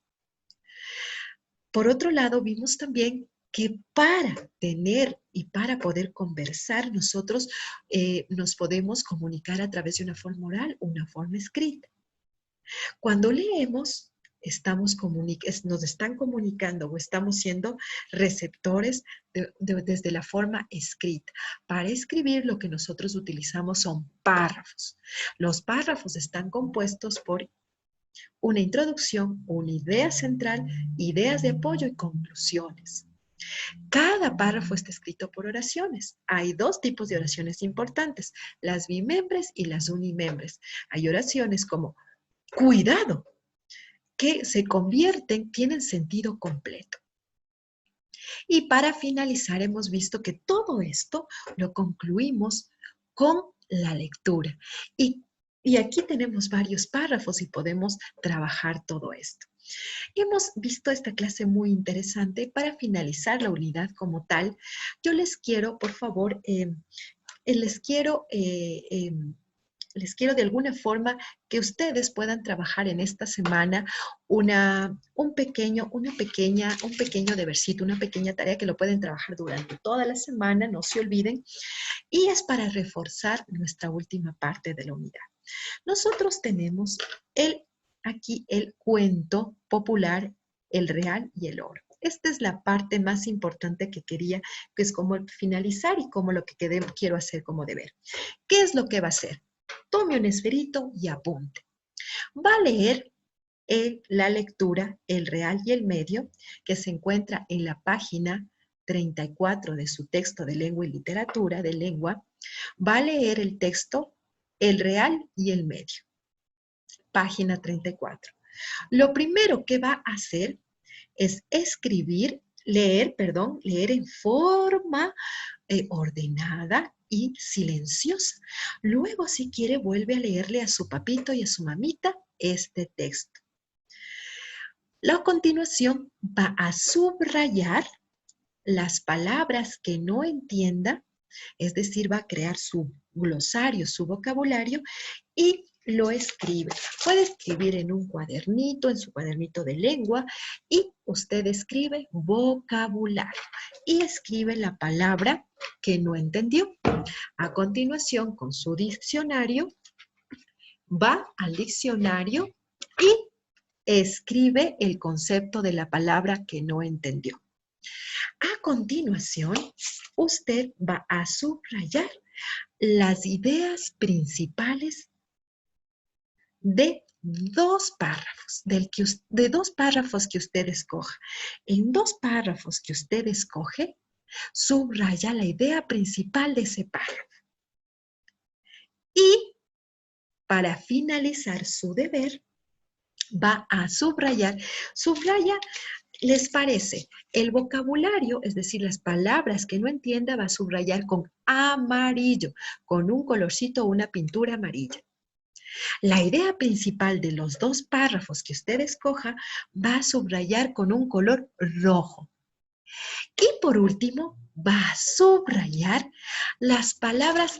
Por otro lado, vimos también que para tener y para poder conversar, nosotros nos podemos comunicar a través de una forma oral o una forma escrita. Cuando leemos, nos están comunicando o estamos siendo receptores desde la forma escrita. Para escribir, lo que nosotros utilizamos son párrafos. Los párrafos están compuestos por una introducción, una idea central, ideas de apoyo y conclusiones. Cada párrafo está escrito por oraciones. Hay dos tipos de oraciones importantes, las bimembres y las unimembres. Hay oraciones como cuidado, que se convierten, tienen sentido completo. Y para finalizar, hemos visto que todo esto lo concluimos con la lectura. Y aquí tenemos varios párrafos y podemos trabajar todo esto. Hemos visto esta clase muy interesante. Para finalizar la unidad como tal, yo les quiero, por favor, les quiero de alguna forma que ustedes puedan trabajar en esta semana un pequeño debersito, una pequeña tarea que lo pueden trabajar durante toda la semana, no se olviden, y es para reforzar nuestra última parte de la unidad. Nosotros tenemos aquí el cuento popular, el real y el oro. Esta es la parte más importante que quería, que es como finalizar y como lo que quiero hacer como deber. ¿Qué es lo que va a hacer? Tome un esferito y apunte. Va a leer la lectura, el real y el medio, que se encuentra en la página 34 de su texto de lengua y literatura, de lengua. Va a leer el texto, el real y el medio. Página 34. Lo primero que va a hacer es leer en forma ordenada y silenciosa. Luego, si quiere, vuelve a leerle a su papito y a su mamita este texto. A continuación, va a subrayar las palabras que no entienda, es decir, va a crear su glosario, su vocabulario, y lo escribe. Puede escribir en un cuadernito, en su cuadernito de lengua, y usted escribe vocabulario y escribe la palabra que no entendió. A continuación, con su diccionario, va al diccionario y escribe el concepto de la palabra que no entendió. A continuación, usted va a subrayar las ideas principales de dos párrafos, de dos párrafos que usted escoja. En dos párrafos que usted escoge, subraya la idea principal de ese párrafo. Y para finalizar su deber, va a subraya, ¿les parece? El vocabulario, es decir, las palabras que no entienda, va a subrayar con amarillo, con un colorcito o una pintura amarilla. La idea principal de los dos párrafos que usted escoja va a subrayar con un color rojo. Y por último, va a subrayar las palabras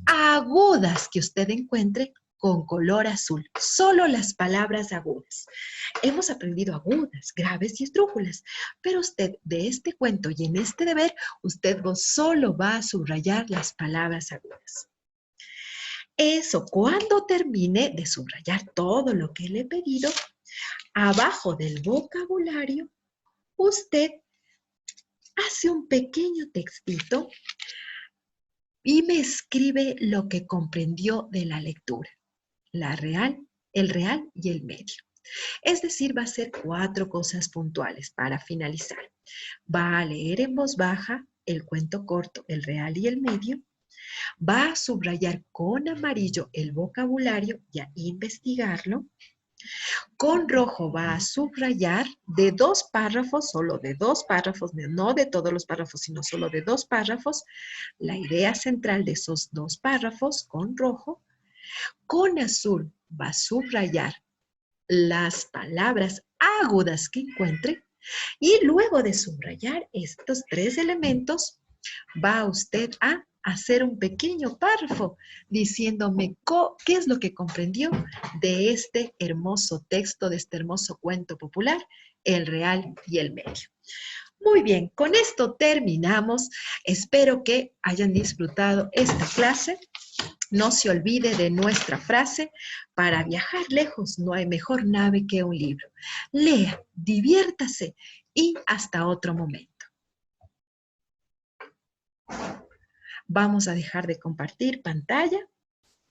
agudas que usted encuentre con color azul. Solo las palabras agudas. Hemos aprendido agudas, graves y esdrújulas, pero usted de este cuento y en este deber, usted solo va a subrayar las palabras agudas. Eso, cuando termine de subrayar todo lo que le he pedido, abajo del vocabulario, usted hace un pequeño textito y me escribe lo que comprendió de la lectura, el real y el medio. Es decir, va a hacer 4 cosas puntuales para finalizar. Va a leer en voz baja el cuento corto, el real y el medio. Va a subrayar con amarillo el vocabulario y a investigarlo. Con rojo va a subrayar de 2 párrafos, solo de 2 párrafos, no de todos los párrafos, sino solo de 2 párrafos, la idea central de esos 2 párrafos con rojo. Con azul va a subrayar las palabras agudas que encuentre y luego de subrayar estos 3 elementos, va usted a hacer un pequeño párrafo diciéndome qué es lo que comprendió de este hermoso texto, de este hermoso cuento popular, El Real y el Medio. Muy bien, con esto terminamos. Espero que hayan disfrutado esta clase. No se olvide de nuestra frase: para viajar lejos no hay mejor nave que un libro. Lea, diviértase y hasta otro momento. Vamos a dejar de compartir pantalla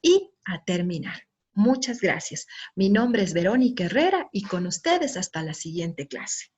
y a terminar. Muchas gracias. Mi nombre es Verónica Herrera y con ustedes hasta la siguiente clase.